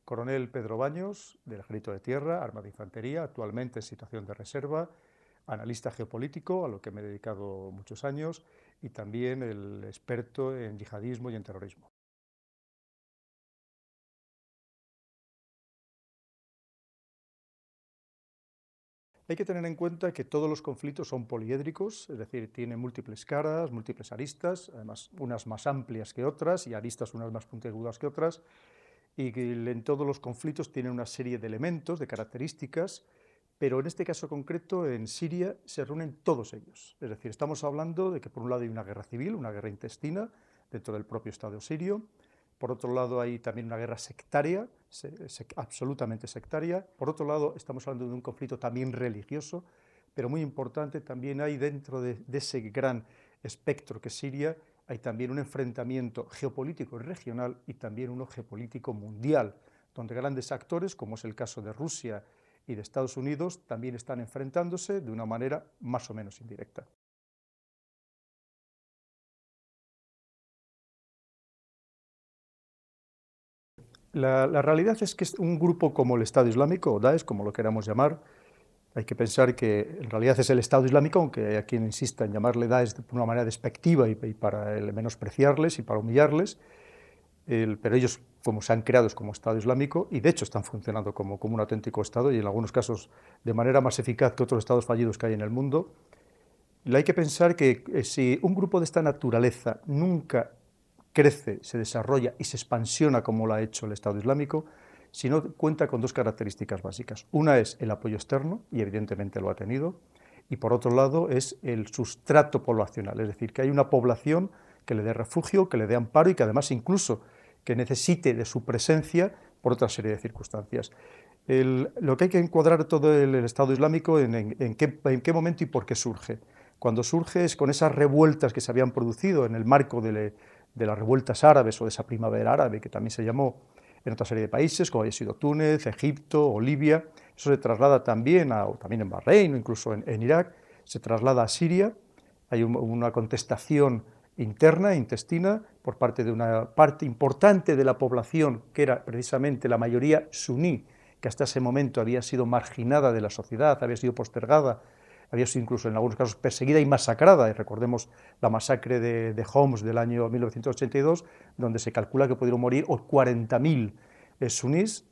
Coronel Pedro Baños, del Ejército de Tierra, Arma de Infantería, actualmente en situación de reserva, analista geopolítico, a lo que me he dedicado muchos años, y también el experto en yihadismo y en terrorismo. Hay que tener en cuenta que todos los conflictos son poliédricos, es decir, tienen múltiples caras, múltiples aristas, además unas más amplias que otras y aristas unas más puntiagudas que otras, y que en todos los conflictos tienen una serie de elementos, de características, pero en este caso concreto, en Siria, se reúnen todos ellos. Es decir, estamos hablando de que por un lado hay una guerra civil, una guerra intestina dentro del propio Estado sirio. Por otro lado hay también una guerra sectaria, absolutamente sectaria. Por otro lado estamos hablando de un conflicto también religioso, pero muy importante, también hay dentro de ese gran espectro que es Siria, hay también un enfrentamiento geopolítico y regional y también uno geopolítico mundial, donde grandes actores, como es el caso de Rusia y de Estados Unidos, también están enfrentándose de una manera más o menos indirecta. La realidad es que es un grupo como el Estado Islámico, o Daesh, como lo queramos llamar. Hay que pensar que en realidad es el Estado Islámico, aunque hay quien insista en llamarle Daesh de una manera despectiva y para menospreciarles y para humillarles, pero ellos, como se han creado, es como Estado Islámico, y de hecho están funcionando como un auténtico Estado, y en algunos casos de manera más eficaz que otros Estados fallidos que hay en el mundo. Y hay que pensar que si un grupo de esta naturaleza nunca crece, se desarrolla y se expansiona como lo ha hecho el Estado Islámico, si no cuenta con dos características básicas. Una es el apoyo externo, y evidentemente lo ha tenido, y por otro lado es el sustrato poblacional, es decir, que hay una población que le dé refugio, que le dé amparo y que además incluso que necesite de su presencia por otra serie de circunstancias. Lo que hay que encuadrar todo el Estado Islámico en qué momento y por qué surge. Cuando surge es con esas revueltas que se habían producido en el marco de las revueltas árabes o de esa primavera árabe que también se llamó en otra serie de países, como había sido Túnez, Egipto o Libia. Eso se traslada también, también en Bahrein o incluso en Irak, se traslada a Siria. Hay una contestación interna, intestina, por parte de una parte importante de la población, que era precisamente la mayoría suní, que hasta ese momento había sido marginada de la sociedad, había sido postergada, había sido incluso en algunos casos perseguida y masacrada, y recordemos la masacre de Homs del año 1982, donde se calcula que pudieron morir 40.000 sunís.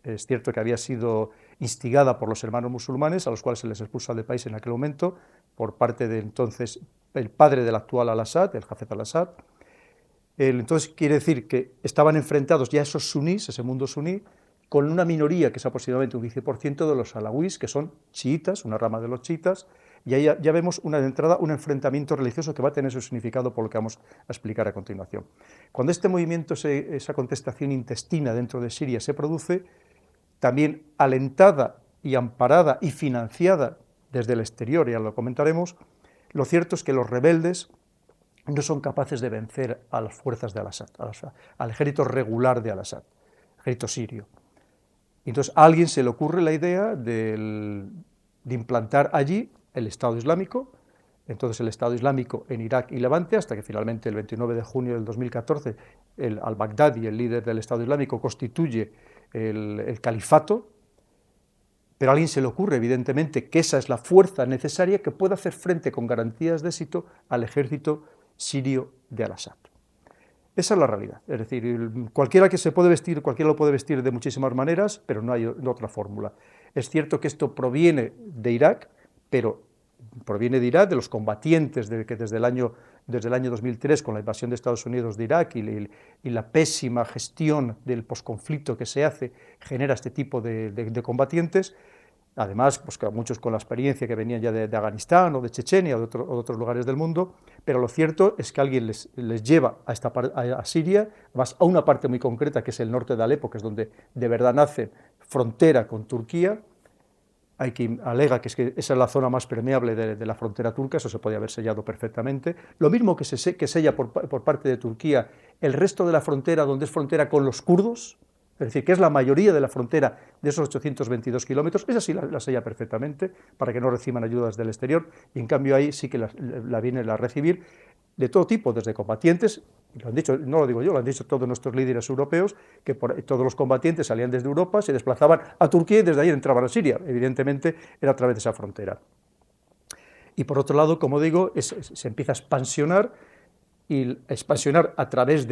Es cierto que había sido instigada por los hermanos musulmanes, a los cuales se les expulsa del país en aquel momento, por parte de entonces el padre del actual al-Assad, el Hafez al-Assad. Entonces quiere decir que estaban enfrentados ya esos sunís, ese mundo suní, con una minoría que es aproximadamente un 15% de los alawís, que son chiitas, una rama de los chiitas, y ahí ya vemos una entrada, un enfrentamiento religioso que va a tener su significado por lo que vamos a explicar a continuación. Cuando este movimiento, esa contestación intestina dentro de Siria se produce, también alentada y amparada y financiada desde el exterior, ya lo comentaremos, lo cierto es que los rebeldes no son capaces de vencer a las fuerzas de Al-Assad, al ejército regular de Al-Assad, ejército sirio. Y entonces a alguien se le ocurre la idea de implantar allí el Estado Islámico. Entonces el Estado Islámico en Irak y Levante, hasta que finalmente el 29 de junio del 2014 al-Baghdadi, el líder del Estado Islámico, constituye el califato, pero a alguien se le ocurre, evidentemente, que esa es la fuerza necesaria que pueda hacer frente con garantías de éxito al ejército sirio de Al-Assad. Esa es la realidad, es decir, cualquiera lo puede vestir de muchísimas maneras, pero no hay otra fórmula. Es cierto que esto proviene de Irak, pero proviene de Irak, de los combatientes que desde el año 2003, con la invasión de Estados Unidos de Irak y la pésima gestión del posconflicto que se hace, genera este tipo de combatientes. Además, pues muchos con la experiencia que venían ya de Afganistán o de Chechenia o de otros lugares del mundo, pero lo cierto es que alguien les lleva a Siria, además a una parte muy concreta que es el norte de Alepo, que es donde de verdad nace, frontera con Turquía. Hay quien alega que esa es la zona más permeable de la frontera turca, eso se podía haber sellado perfectamente. Lo mismo que sella por parte de Turquía el resto de la frontera, donde es frontera con los kurdos, es decir, que es la mayoría de la frontera de esos 822 kilómetros, esa sí la sella perfectamente, para que no reciban ayudas del exterior, y en cambio ahí sí que la vienen a recibir de todo tipo, desde combatientes, Lo han dicho, no lo digo yo, lo han dicho todos nuestros líderes europeos, que todos los combatientes salían desde Europa, se desplazaban a Turquía y desde ahí entraban a Siria. Evidentemente era a través de esa frontera. Y por otro lado, como digo, se empieza a expansionar, y expansionar a través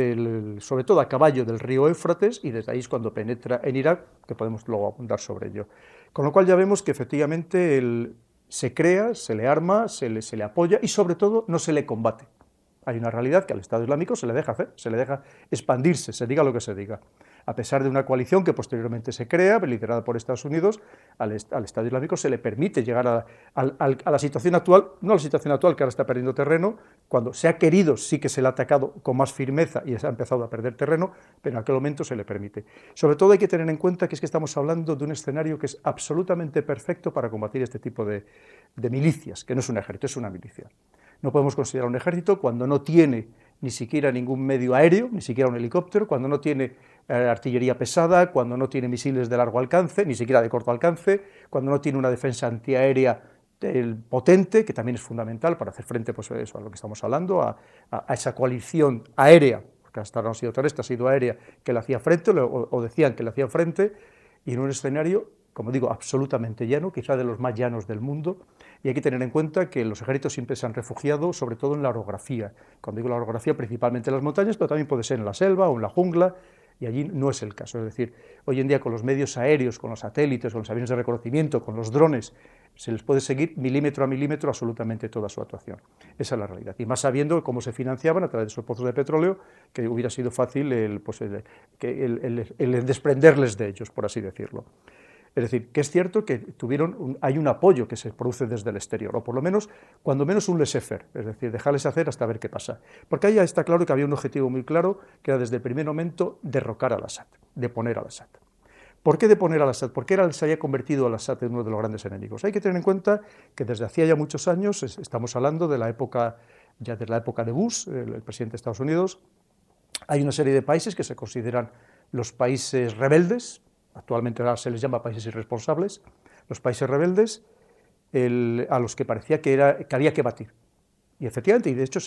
sobre todo a caballo del río Éufrates, y desde ahí es cuando penetra en Irak, que podemos luego abundar sobre ello. Con lo cual ya vemos que efectivamente se crea, se le arma, se le apoya y sobre todo no se le combate. Hay una realidad que al Estado Islámico se le deja hacer, se le deja expandirse, se diga lo que se diga. A pesar de una coalición que posteriormente se crea, liderada por Estados Unidos, al Estado Islámico se le permite llegar a la situación actual, no a la situación actual que ahora está perdiendo terreno, cuando se ha querido, sí que se le ha atacado con más firmeza y se ha empezado a perder terreno, pero en aquel momento se le permite. Sobre todo hay que tener en cuenta que es que estamos hablando de un escenario que es absolutamente perfecto para combatir este tipo de milicias, que no es un ejército, es una milicia. No podemos considerar un ejército cuando no tiene ni siquiera ningún medio aéreo, ni siquiera un helicóptero, cuando no tiene artillería pesada, cuando no tiene misiles de largo alcance, ni siquiera de corto alcance, cuando no tiene una defensa antiaérea potente, que también es fundamental para hacer frente pues, eso, a lo que estamos hablando, a esa coalición aérea, porque hasta ahora no ha sido terrestre, ha sido aérea, que le hacía frente, o decían que le hacían frente, y en un escenario, como digo, absolutamente llano, quizá de los más llanos del mundo, y hay que tener en cuenta que los ejércitos siempre se han refugiado, sobre todo en la orografía. Cuando digo la orografía, principalmente en las montañas, pero también puede ser en la selva o en la jungla, y allí no es el caso. Es decir, hoy en día con los medios aéreos, con los satélites, con los aviones de reconocimiento, con los drones, se les puede seguir milímetro a milímetro absolutamente toda su actuación. Esa es la realidad. Y más sabiendo cómo se financiaban a través de esos pozos de petróleo, que hubiera sido fácil el desprenderles de ellos, por así decirlo. Es decir, que es cierto que hay un apoyo que se produce desde el exterior, o por lo menos, cuando menos un laissez-faire, es decir, dejarles hacer hasta ver qué pasa. Porque ahí está claro que había un objetivo muy claro, que era desde el primer momento derrocar al Assad, deponer al Assad. ¿Por qué deponer al Assad? ¿Por qué se había convertido al Assad en uno de los grandes enemigos? Hay que tener en cuenta que desde hacía ya muchos años, estamos hablando de la época de Bush, el presidente de Estados Unidos, hay una serie de países que se consideran los países rebeldes, actualmente ahora se les llama países irresponsables, los países rebeldes, a los que parecía que había que batir. Y efectivamente, y de hecho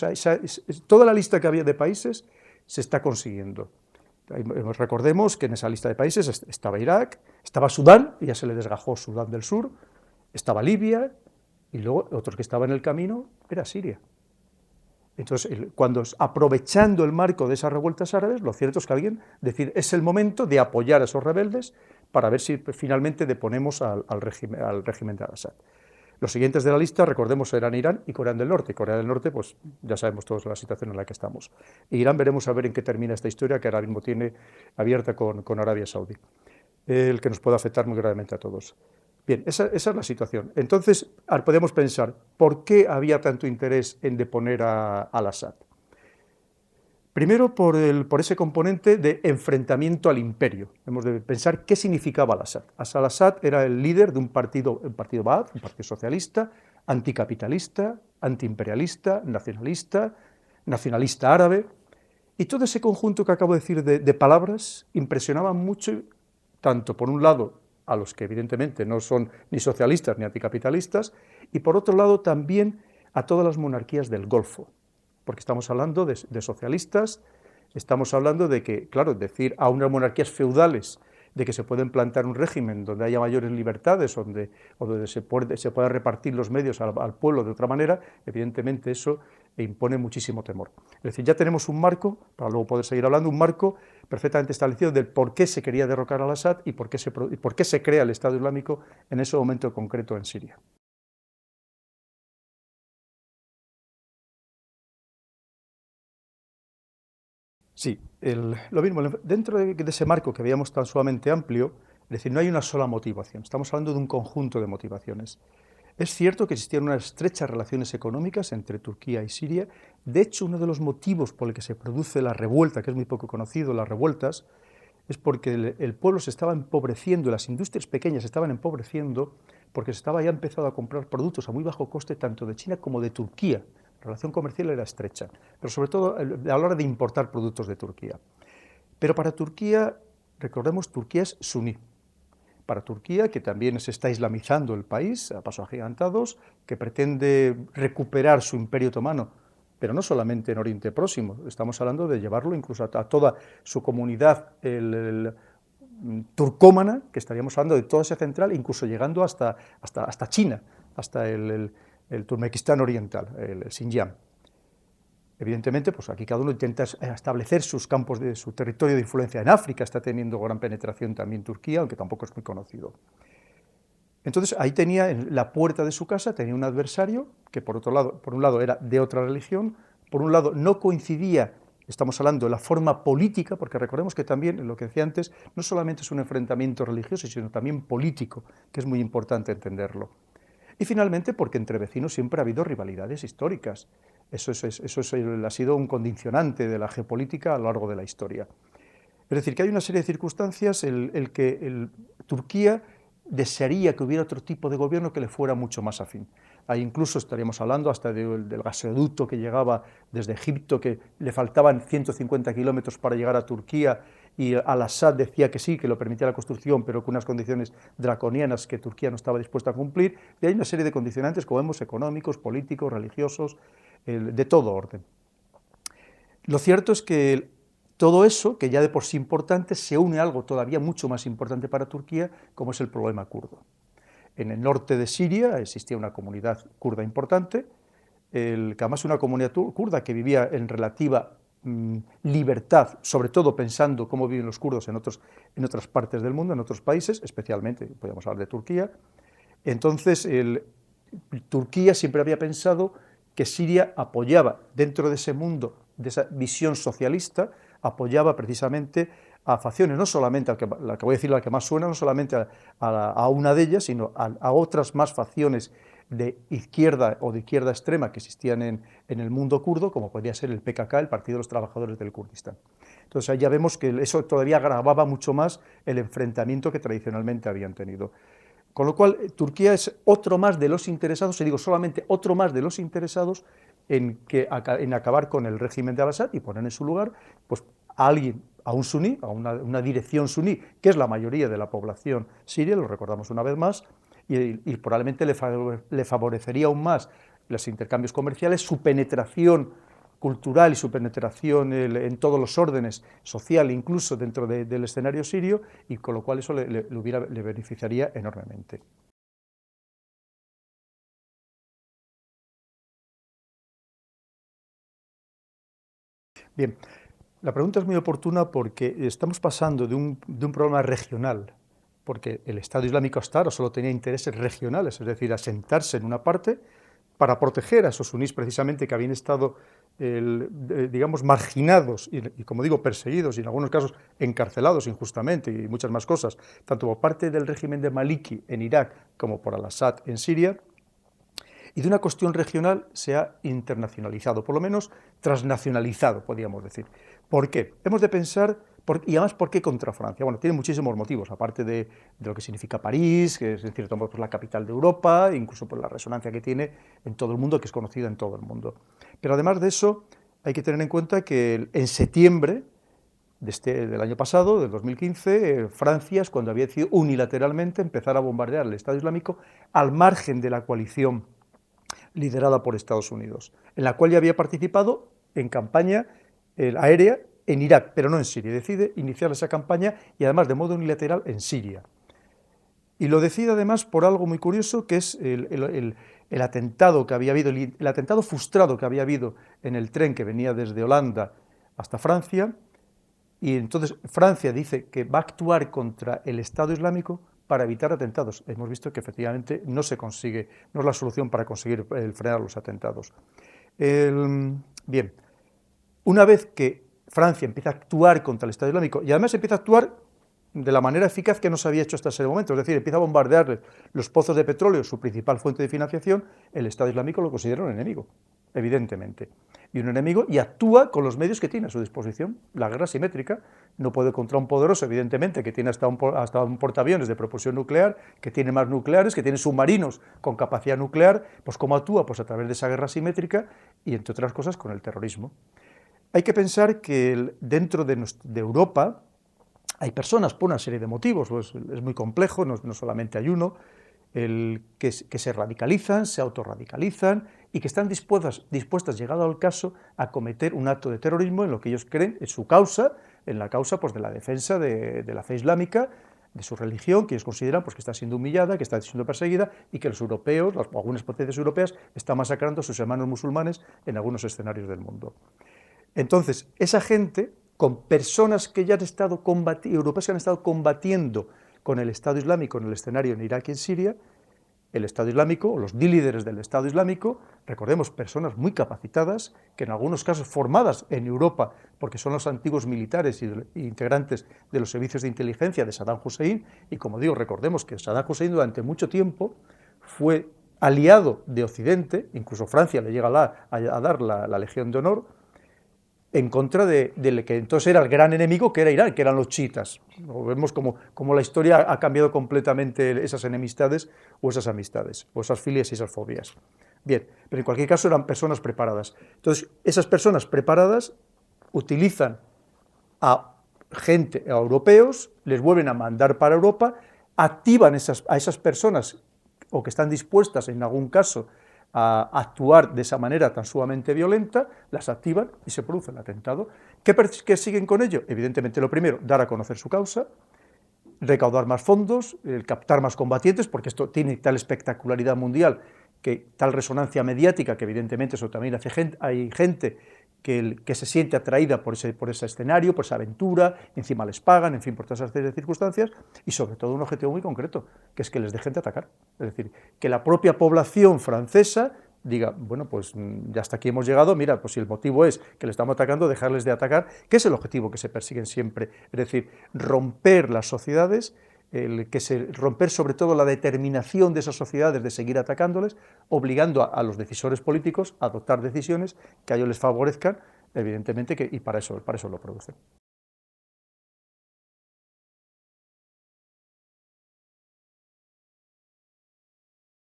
toda la lista que había de países se está consiguiendo. Recordemos que en esa lista de países estaba Irak, estaba Sudán, y ya se le desgajó Sudán del Sur, estaba Libia, y luego otros que estaban en el camino era Siria. Entonces, aprovechando el marco de esas revueltas árabes, lo cierto es que alguien decide, es el momento de apoyar a esos rebeldes para ver si finalmente deponemos al régimen de Al-Assad. Los siguientes de la lista, recordemos, eran Irán y Corea del Norte. Corea del Norte, pues ya sabemos todos la situación en la que estamos. Irán veremos a ver en qué termina esta historia que ahora mismo tiene abierta con Arabia Saudí, el que nos puede afectar muy gravemente a todos. Bien, esa es la situación. Entonces, podemos pensar, ¿por qué había tanto interés en deponer a Al-Assad? Primero, por ese componente de enfrentamiento al imperio. Hemos de pensar qué significaba Al-Assad. Al-Assad era el líder de un partido Ba'ath, un partido socialista, anticapitalista, antiimperialista, nacionalista árabe. Y todo ese conjunto que acabo de decir de palabras impresionaba mucho, tanto por un lado a los que evidentemente no son ni socialistas ni anticapitalistas, y por otro lado también a todas las monarquías del Golfo, porque estamos hablando de socialistas, estamos hablando de que, claro, decir a unas monarquías feudales de que se puede implantar un régimen donde haya mayores libertades, o donde se puedan repartir los medios al pueblo de otra manera, evidentemente eso impone muchísimo temor. Es decir, ya tenemos un marco, para luego poder seguir hablando, un marco perfectamente establecido del por qué se quería derrocar al Assad y por qué se crea el Estado Islámico en ese momento concreto en Siria. Sí, lo mismo, dentro de ese marco que veíamos tan sumamente amplio, es decir, no hay una sola motivación, estamos hablando de un conjunto de motivaciones. Es cierto que existían unas estrechas relaciones económicas entre Turquía y Siria. De hecho, uno de los motivos por el que se produce la revuelta, que es muy poco conocido, las revueltas, es porque el pueblo se estaba empobreciendo, las industrias pequeñas se estaban empobreciendo porque se estaba ya empezando a comprar productos a muy bajo coste tanto de China como de Turquía. La relación comercial era estrecha, pero sobre todo a la hora de importar productos de Turquía. Pero para Turquía, recordemos, Turquía es suní. Para Turquía, que también se está islamizando el país a pasos agigantados, que pretende recuperar su imperio otomano, pero no solamente en Oriente Próximo, estamos hablando de llevarlo incluso a toda su comunidad turcómana, que estaríamos hablando de toda Asia Central, incluso llegando hasta China, hasta el Turkmenistán Oriental, el Xinjiang. Evidentemente, pues aquí cada uno intenta establecer sus campos de su territorio de influencia. En África está teniendo gran penetración también Turquía, aunque tampoco es muy conocido. Entonces ahí tenía, en la puerta de su casa, tenía un adversario que por un lado era de otra religión, por un lado no coincidía, estamos hablando de la forma política, porque recordemos que también, lo que decía antes, no solamente es un enfrentamiento religioso, sino también político, que es muy importante entenderlo. Y finalmente porque entre vecinos siempre ha habido rivalidades históricas. Eso ha sido un condicionante de la geopolítica a lo largo de la historia. Es decir, que hay una serie de circunstancias el que Turquía desearía que hubiera otro tipo de gobierno que le fuera mucho más afín. Ahí incluso estaríamos hablando hasta del gasoducto que llegaba desde Egipto, que le faltaban 150 kilómetros para llegar a Turquía, y al-Assad decía que sí, que lo permitía la construcción, pero con unas condiciones draconianas que Turquía no estaba dispuesta a cumplir. Y hay una serie de condicionantes, como vemos, económicos, políticos, religiosos, de todo orden. Lo cierto es que todo eso, que ya de por sí importante, se une a algo todavía mucho más importante para Turquía, como es el problema kurdo. En el norte de Siria existía una comunidad kurda importante, que además es una comunidad kurda que vivía en relativa libertad, sobre todo pensando cómo viven los kurdos en otras partes del mundo, en otros países, especialmente, podemos hablar de Turquía. Entonces, Turquía siempre había pensado que Siria apoyaba, dentro de ese mundo, de esa visión socialista, apoyaba precisamente a facciones, no solamente la que voy a decir, la que más suena, no solamente a una de ellas, sino a otras más facciones de izquierda o de izquierda extrema que existían en el mundo kurdo, como podría ser el PKK, el Partido de los Trabajadores del Kurdistán. Entonces ahí ya vemos que eso todavía agravaba mucho más el enfrentamiento que tradicionalmente habían tenido. Con lo cual, Turquía es otro más de los interesados, y digo solamente otro más de los interesados en acabar con el régimen de Al-Assad y poner en su lugar pues, a alguien, a un suní, a una dirección suní, que es la mayoría de la población siria, lo recordamos una vez más, y probablemente le favorecería aún más los intercambios comerciales, su penetración cultural y su penetración en todos los órdenes, social, incluso dentro del escenario sirio, y con lo cual eso le beneficiaría enormemente. Bien, la pregunta es muy oportuna porque estamos pasando de un problema regional, porque el Estado Islámico hasta ahora solo tenía intereses regionales, es decir, asentarse en una parte para proteger a esos sunís precisamente que habían estado, digamos, marginados y, como digo, perseguidos y en algunos casos encarcelados injustamente y muchas más cosas, tanto por parte del régimen de Maliki en Irak como por Al-Assad en Siria, y de una cuestión regional se ha internacionalizado, por lo menos transnacionalizado, podríamos decir. ¿Por qué? Hemos de pensar, y además, ¿por qué contra Francia? Bueno, tiene muchísimos motivos, aparte de lo que significa París, que es en cierto modo la capital de Europa, incluso por la resonancia que tiene en todo el mundo, que es conocida en todo el mundo. Pero además de eso, hay que tener en cuenta que en septiembre del año pasado, del 2015, Francia es cuando había decidido unilateralmente empezar a bombardear el Estado Islámico al margen de la coalición liderada por Estados Unidos, en la cual ya había participado en campaña aérea en Irak, pero no en Siria. Decide iniciar esa campaña y además de modo unilateral en Siria. Y lo decide además por algo muy curioso, que es el atentado que había habido, el atentado frustrado que había habido en el tren que venía desde Holanda hasta Francia, y entonces Francia dice que va a actuar contra el Estado Islámico para evitar atentados. Hemos visto que efectivamente no se consigue, no es la solución para conseguir frenar los atentados. Bien, una vez que Francia empieza a actuar contra el Estado Islámico, y además empieza a actuar de la manera eficaz que no se había hecho hasta ese momento, es decir, empieza a bombardear los pozos de petróleo, su principal fuente de financiación, el Estado Islámico lo considera un enemigo, evidentemente. Y un enemigo, y actúa con los medios que tiene a su disposición. La guerra simétrica, no puede contra un poderoso, evidentemente, que tiene hasta un portaaviones de propulsión nuclear, que tiene más nucleares, que tiene submarinos con capacidad nuclear. Pues ¿cómo actúa? Pues a través de esa guerra simétrica y, entre otras cosas, con el terrorismo. Hay que pensar que dentro de Europa hay personas por una serie de motivos, pues es muy complejo, no solamente hay uno, que se radicalizan, se autorradicalizan y que están dispuestas, llegado al caso, a cometer un acto de terrorismo en lo que ellos creen es su causa, en la causa pues, de la defensa de la fe islámica, de su religión, que ellos consideran pues, que está siendo humillada, que está siendo perseguida y que los europeos, algunas potencias europeas, están masacrando a sus hermanos musulmanes en algunos escenarios del mundo. Entonces, esa gente, con personas que ya han estado europeas que han estado combatiendo con el Estado Islámico en el escenario en Irak y en Siria, el Estado Islámico, o los líderes del Estado Islámico, recordemos, personas muy capacitadas, que en algunos casos formadas en Europa, porque son los antiguos militares e integrantes de los servicios de inteligencia de Saddam Hussein, y como digo, recordemos que Saddam Hussein durante mucho tiempo fue aliado de Occidente, incluso Francia le llega a dar la Legión de Honor, en contra del que entonces era el gran enemigo, que era Irán, que eran los chiitas. Vemos como la historia ha cambiado completamente esas enemistades o esas amistades, o esas filias y esas fobias. Bien, pero en cualquier caso eran personas preparadas. Entonces, esas personas preparadas utilizan a gente, a europeos, les vuelven a mandar para Europa, activan a esas personas o que están dispuestas en algún caso a actuar de esa manera tan sumamente violenta, las activan y se produce el atentado. ¿Qué siguen con ello? Evidentemente, lo primero, dar a conocer su causa, recaudar más fondos, captar más combatientes, porque esto tiene tal espectacularidad mundial, que tal resonancia mediática, que evidentemente eso también hay gente que se siente atraída por ese escenario, por esa aventura, encima les pagan, en fin, por todas esas circunstancias, y sobre todo un objetivo muy concreto, que es que les dejen de atacar. Es decir, que la propia población francesa diga, bueno, pues ya hasta aquí hemos llegado, mira, pues si el motivo es que le estamos atacando, dejarles de atacar, que es el objetivo que se persiguen siempre, es decir, romper las sociedades, romper sobre todo la determinación de esas sociedades de seguir atacándoles, obligando a los decisores políticos a adoptar decisiones que a ellos les favorezcan, evidentemente, y para eso lo producen.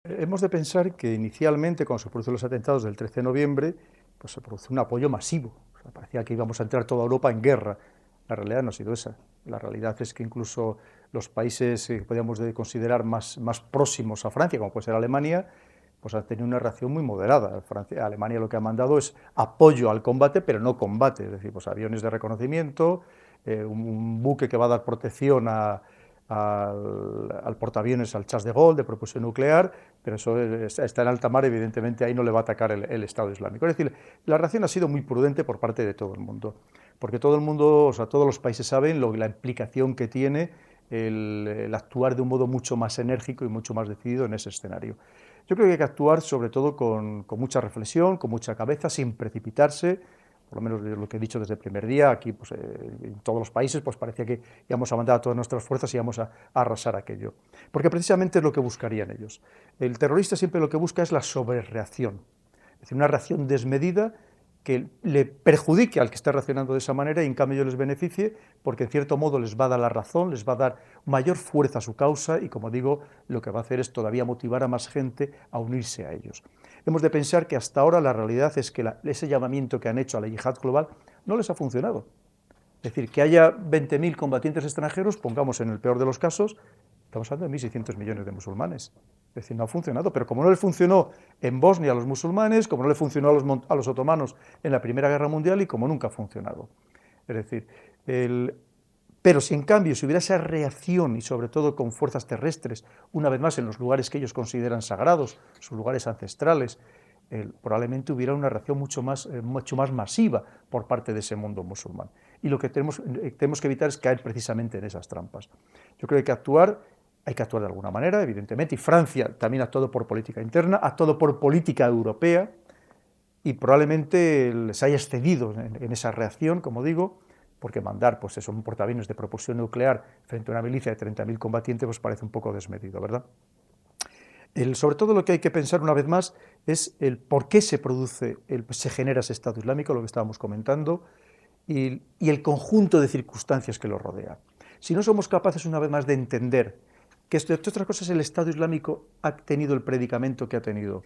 Hemos de pensar que inicialmente, cuando se producen los atentados del 13 de noviembre, pues se produce un apoyo masivo. O sea, parecía que íbamos a entrar toda Europa en guerra. La realidad no ha sido esa. La realidad es que incluso los países que podríamos considerar más próximos a Francia, como puede ser Alemania, pues han tenido una reacción muy moderada. Alemania lo que ha mandado es apoyo al combate, pero no combate. Es decir, pues aviones de reconocimiento, un buque que va a dar protección al portaaviones, al Charles de Gaulle, de propulsión nuclear, pero eso está en alta mar, evidentemente ahí no le va a atacar el Estado Islámico. Es decir, la reacción ha sido muy prudente por parte de todo el mundo, porque todo el mundo, o sea, todos los países saben la implicación que tiene el actuar de un modo mucho más enérgico y mucho más decidido en ese escenario. Yo creo que hay que actuar sobre todo con mucha reflexión, con mucha cabeza, sin precipitarse, por lo menos lo que he dicho desde el primer día, aquí pues, en todos los países pues parecía que íbamos a mandar a todas nuestras fuerzas y íbamos a arrasar aquello. Porque precisamente es lo que buscarían ellos. El terrorista siempre lo que busca es la sobrereacción, es decir, una reacción desmedida que le perjudique al que está reaccionando de esa manera y en cambio les beneficie, porque en cierto modo les va a dar la razón, les va a dar mayor fuerza a su causa y, como digo, lo que va a hacer es todavía motivar a más gente a unirse a ellos. Hemos de pensar que hasta ahora la realidad es que ese llamamiento que han hecho a la yihad global no les ha funcionado. Es decir, que haya 20.000 combatientes extranjeros, pongamos en el peor de los casos, estamos hablando de 1.600 millones de musulmanes. Es decir, no ha funcionado, pero como no le funcionó en Bosnia a los musulmanes, como no le funcionó a los otomanos en la Primera Guerra Mundial y como nunca ha funcionado. Es decir, pero si en cambio si hubiera esa reacción y sobre todo con fuerzas terrestres, una vez más en los lugares que ellos consideran sagrados, sus lugares ancestrales, probablemente hubiera una reacción mucho más masiva por parte de ese mundo musulmán. Y lo que tenemos que evitar es caer precisamente en esas trampas. Yo creo que hay que actuar de alguna manera, evidentemente, y Francia también ha actuado por política interna, ha actuado por política europea, y probablemente les haya excedido en esa reacción, como digo, porque mandar pues eso, un portaaviones de propulsión nuclear frente a una milicia de 30.000 combatientes pues parece un poco desmedido, ¿verdad? Sobre todo lo que hay que pensar una vez más es el por qué se genera ese Estado Islámico, lo que estábamos comentando, y el conjunto de circunstancias que lo rodea. Si no somos capaces una vez más de entender que, entre otras cosas, el Estado Islámico ha tenido el predicamento que ha tenido,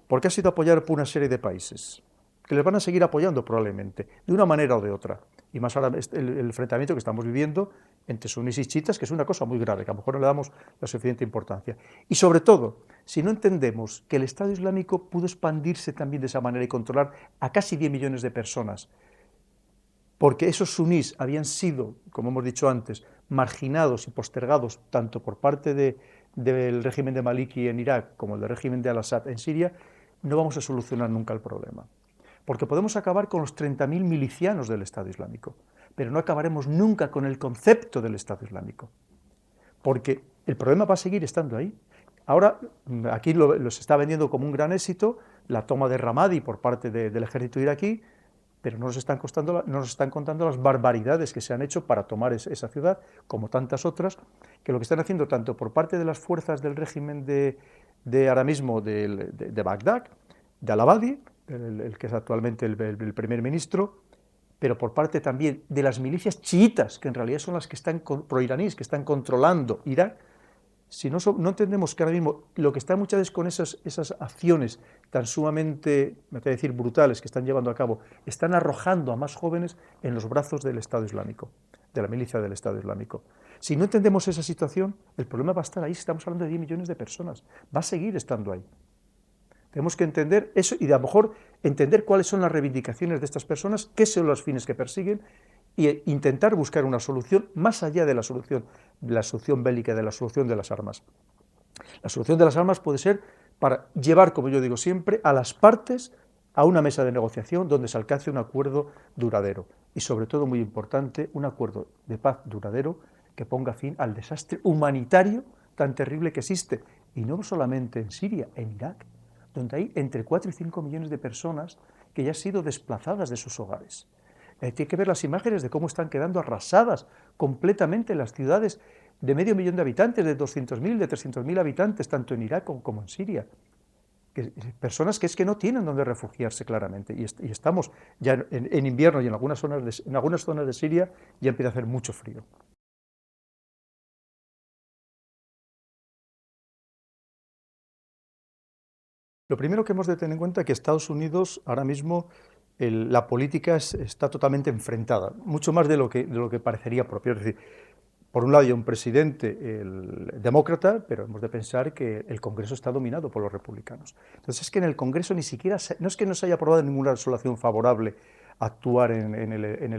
porque ha sido apoyado por una serie de países, que les van a seguir apoyando probablemente, de una manera o de otra, y más ahora el enfrentamiento que estamos viviendo, entre sunís y chiitas, que es una cosa muy grave, que a lo mejor no le damos la suficiente importancia. Y sobre todo, si no entendemos que el Estado Islámico pudo expandirse también de esa manera y controlar a casi 10 millones de personas, porque esos sunís habían sido, como hemos dicho antes, marginados y postergados tanto por parte del régimen de Maliki en Irak como el del régimen de Al-Assad en Siria, no vamos a solucionar nunca el problema. Porque podemos acabar con los 30.000 milicianos del Estado Islámico, pero no acabaremos nunca con el concepto del Estado Islámico, porque el problema va a seguir estando ahí. Ahora, aquí se está vendiendo como un gran éxito la toma de Ramadi por parte del ejército iraquí, pero no nos están contando las barbaridades que se han hecho para tomar esa ciudad, como tantas otras, que lo que están haciendo tanto por parte de las fuerzas del régimen ahora mismo de Bagdad, de al-Abadi, el que es actualmente el primer ministro, pero por parte también de las milicias chiitas, que en realidad son las que están proiraníes, que están controlando Irak. Si no entendemos que ahora mismo lo que está muchas veces con esas acciones tan sumamente, me voy a decir, brutales que están llevando a cabo, están arrojando a más jóvenes en los brazos del Estado Islámico, de la milicia del Estado Islámico. Si no entendemos esa situación, el problema va a estar ahí. Estamos hablando de 10 millones de personas, va a seguir estando ahí. Tenemos que entender eso y a lo mejor entender cuáles son las reivindicaciones de estas personas, qué son los fines que persiguen e intentar buscar una solución más allá de la solución bélica, de la solución de las armas. La solución de las armas puede ser para llevar, como yo digo siempre, a las partes a una mesa de negociación donde se alcance un acuerdo duradero y, sobre todo, muy importante, un acuerdo de paz duradero que ponga fin al desastre humanitario tan terrible que existe, y no solamente en Siria, en Irak, donde hay entre 4 y 5 millones de personas que ya han sido desplazadas de sus hogares. Hay que ver las imágenes de cómo están quedando arrasadas completamente las ciudades de medio millón de habitantes, de 200.000, de 300.000 habitantes, tanto en Irak como en Siria. Personas que es que no tienen donde refugiarse claramente. Y estamos ya en invierno y en algunas zonas de Siria ya empieza a hacer mucho frío. Lo primero que hemos de tener en cuenta es que Estados Unidos ahora mismo la política está totalmente enfrentada, mucho más de lo que parecería propio. Es decir, por un lado hay un presidente demócrata, pero hemos de pensar que el Congreso está dominado por los republicanos. Entonces es que en el Congreso ni siquiera, no es que no se haya aprobado ninguna resolución favorable a actuar en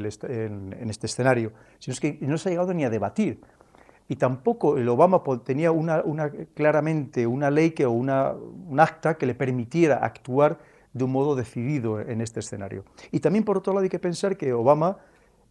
este escenario, sino es que no se ha llegado ni a debatir. Y tampoco el Obama tenía claramente una ley o un acta que le permitiera actuar de un modo decidido en este escenario. Y también, por otro lado, hay que pensar que Obama,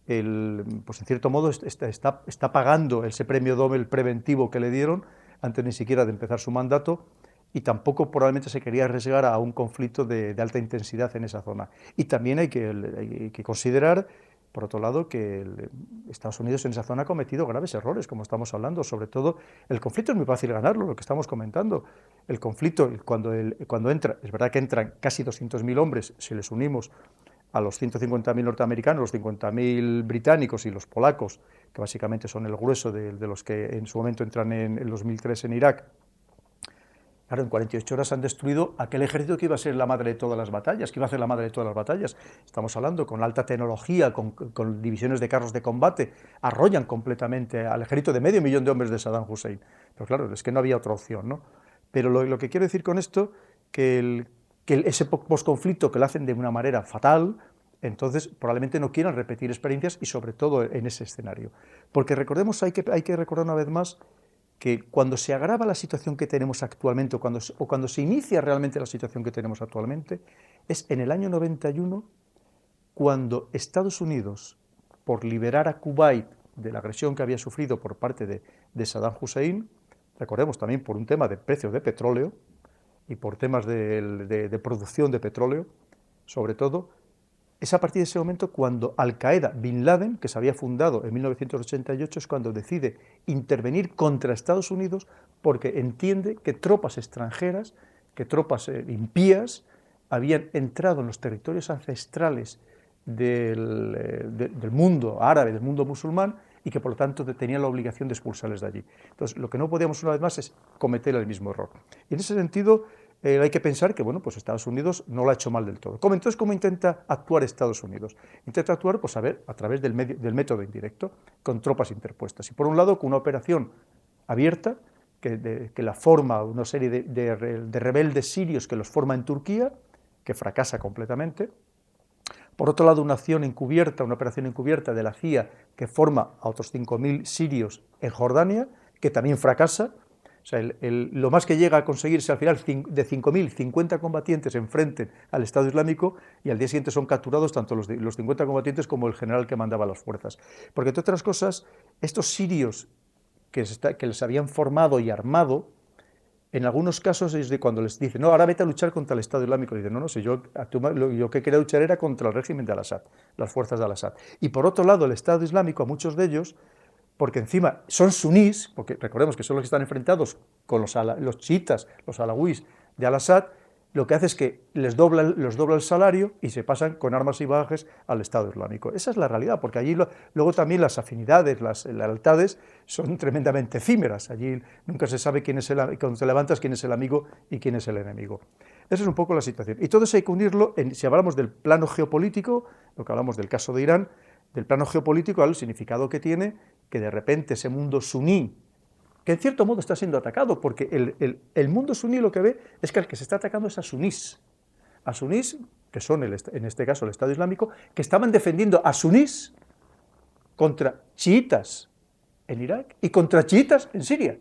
pues en cierto modo, está pagando ese premio Nobel preventivo que le dieron antes ni siquiera de empezar su mandato, y tampoco probablemente se quería arriesgar a un conflicto de alta intensidad en esa zona. Y también hay que considerar, por otro lado, que Estados Unidos en esa zona ha cometido graves errores, como estamos hablando. Sobre todo, el conflicto es muy fácil ganarlo, lo que estamos comentando. El conflicto, cuando entra, es verdad que entran casi 200.000 hombres, si les unimos a los 150.000 norteamericanos, los 50.000 británicos y los polacos, que básicamente son el grueso de los que en su momento entran en el 2003 en Irak. Claro, en 48 horas han destruido aquel ejército que iba a ser la madre de todas las batallas, que iba a ser la madre de todas las batallas. Estamos hablando con alta tecnología, con divisiones de carros de combate, arrollan completamente al ejército de medio millón de hombres de Saddam Hussein. Pero claro, es que no había otra opción, ¿no? Pero lo que quiero decir con esto, que ese posconflicto que lo hacen de una manera fatal, entonces probablemente no quieran repetir experiencias y sobre todo en ese escenario. Porque recordemos, hay que recordar una vez más que cuando se agrava la situación que tenemos actualmente o cuando se inicia realmente la situación que tenemos actualmente, es en el año 91 cuando Estados Unidos, por liberar a Kuwait de la agresión que había sufrido por parte de Saddam Hussein, recordemos también por un tema de precios de petróleo y por temas de producción de petróleo, sobre todo, es a partir de ese momento cuando Al-Qaeda, Bin Laden, que se había fundado en 1988, es cuando decide intervenir contra Estados Unidos porque entiende que tropas extranjeras, que tropas impías, habían entrado en los territorios ancestrales del mundo árabe, del mundo musulmán, y que por lo tanto tenían la obligación de expulsarles de allí. Entonces, lo que no podíamos una vez más es cometer el mismo error. Y en ese sentido, hay que pensar que, bueno, pues Estados Unidos no lo ha hecho mal del todo. Entonces, ¿cómo intenta actuar Estados Unidos? Intenta actuar, pues, a través del método indirecto, con tropas interpuestas. Y por un lado, con una operación abierta, que la forma una serie de rebeldes sirios que los forma en Turquía, que fracasa completamente. Por otro lado, una acción encubierta, una operación encubierta de la CIA que forma a otros 5.000 sirios en Jordania, que también fracasa. O sea, lo más que llega a conseguirse al final, de 5.000, 50 combatientes se enfrenten al Estado Islámico y al día siguiente son capturados tanto los 50 combatientes como el general que mandaba las fuerzas. Porque, entre otras cosas, estos sirios que les habían formado y armado, en algunos casos es de cuando les dicen, no, ahora vete a luchar contra el Estado Islámico. Dicen, no, no, si yo que quería luchar era contra el régimen de Al-Assad, las fuerzas de Al-Assad. Y por otro lado, el Estado Islámico, a muchos de ellos, porque encima son sunís, porque recordemos que son los que están enfrentados con los chiitas, los alawís de Al-Assad, lo que hace es que les dobla el salario y se pasan con armas y bagajes al Estado Islámico. Esa es la realidad, porque allí luego también las afinidades, las lealtades son tremendamente efímeras. Allí nunca se sabe cuando te levantas quién es el amigo y quién es el enemigo. Esa es un poco la situación. Y todo eso hay que unirlo, si hablamos del plano geopolítico, lo que hablamos del caso de Irán, del plano geopolítico al significado que tiene que de repente ese mundo suní, que en cierto modo está siendo atacado, porque el mundo suní lo que ve es que el que se está atacando es a sunís, que son en este caso el Estado Islámico, que estaban defendiendo a sunís contra chiitas en Irak y contra chiitas en Siria.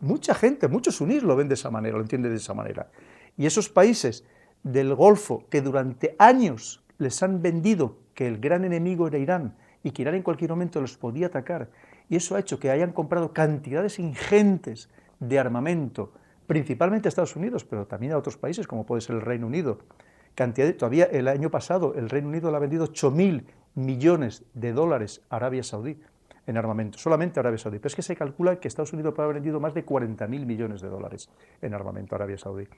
Mucha gente, muchos sunís lo ven de esa manera, lo entienden de esa manera. Y esos países del Golfo que durante años les han vendido que el gran enemigo era Irán y que Irán en cualquier momento los podía atacar, y eso ha hecho que hayan comprado cantidades ingentes de armamento, principalmente a Estados Unidos, pero también a otros países como puede ser el Reino Unido. Todavía el año pasado el Reino Unido le ha vendido 8.000 millones de dólares a Arabia Saudí en armamento, solamente a Arabia Saudí. Pero es que se calcula que Estados Unidos puede haber vendido más de 40.000 millones de dólares en armamento a Arabia Saudí.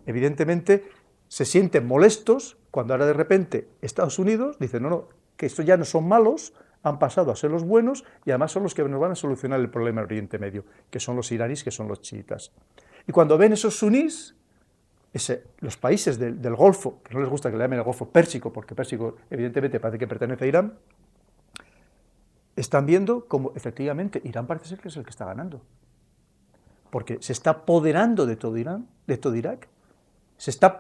Evidentemente, se sienten molestos cuando ahora de repente Estados Unidos dice, no, no, que estos ya no son malos, han pasado a ser los buenos y además son los que nos van a solucionar el problema en Oriente Medio, que son los iraníes, que son los chiitas. Y cuando ven esos sunís, los países del Golfo, que no les gusta que le llamen el Golfo Pérsico, porque Pérsico evidentemente parece que pertenece a Irán, están viendo como efectivamente Irán parece ser que es el que está ganando. Porque se está apoderando de todo Irán, de todo Irak,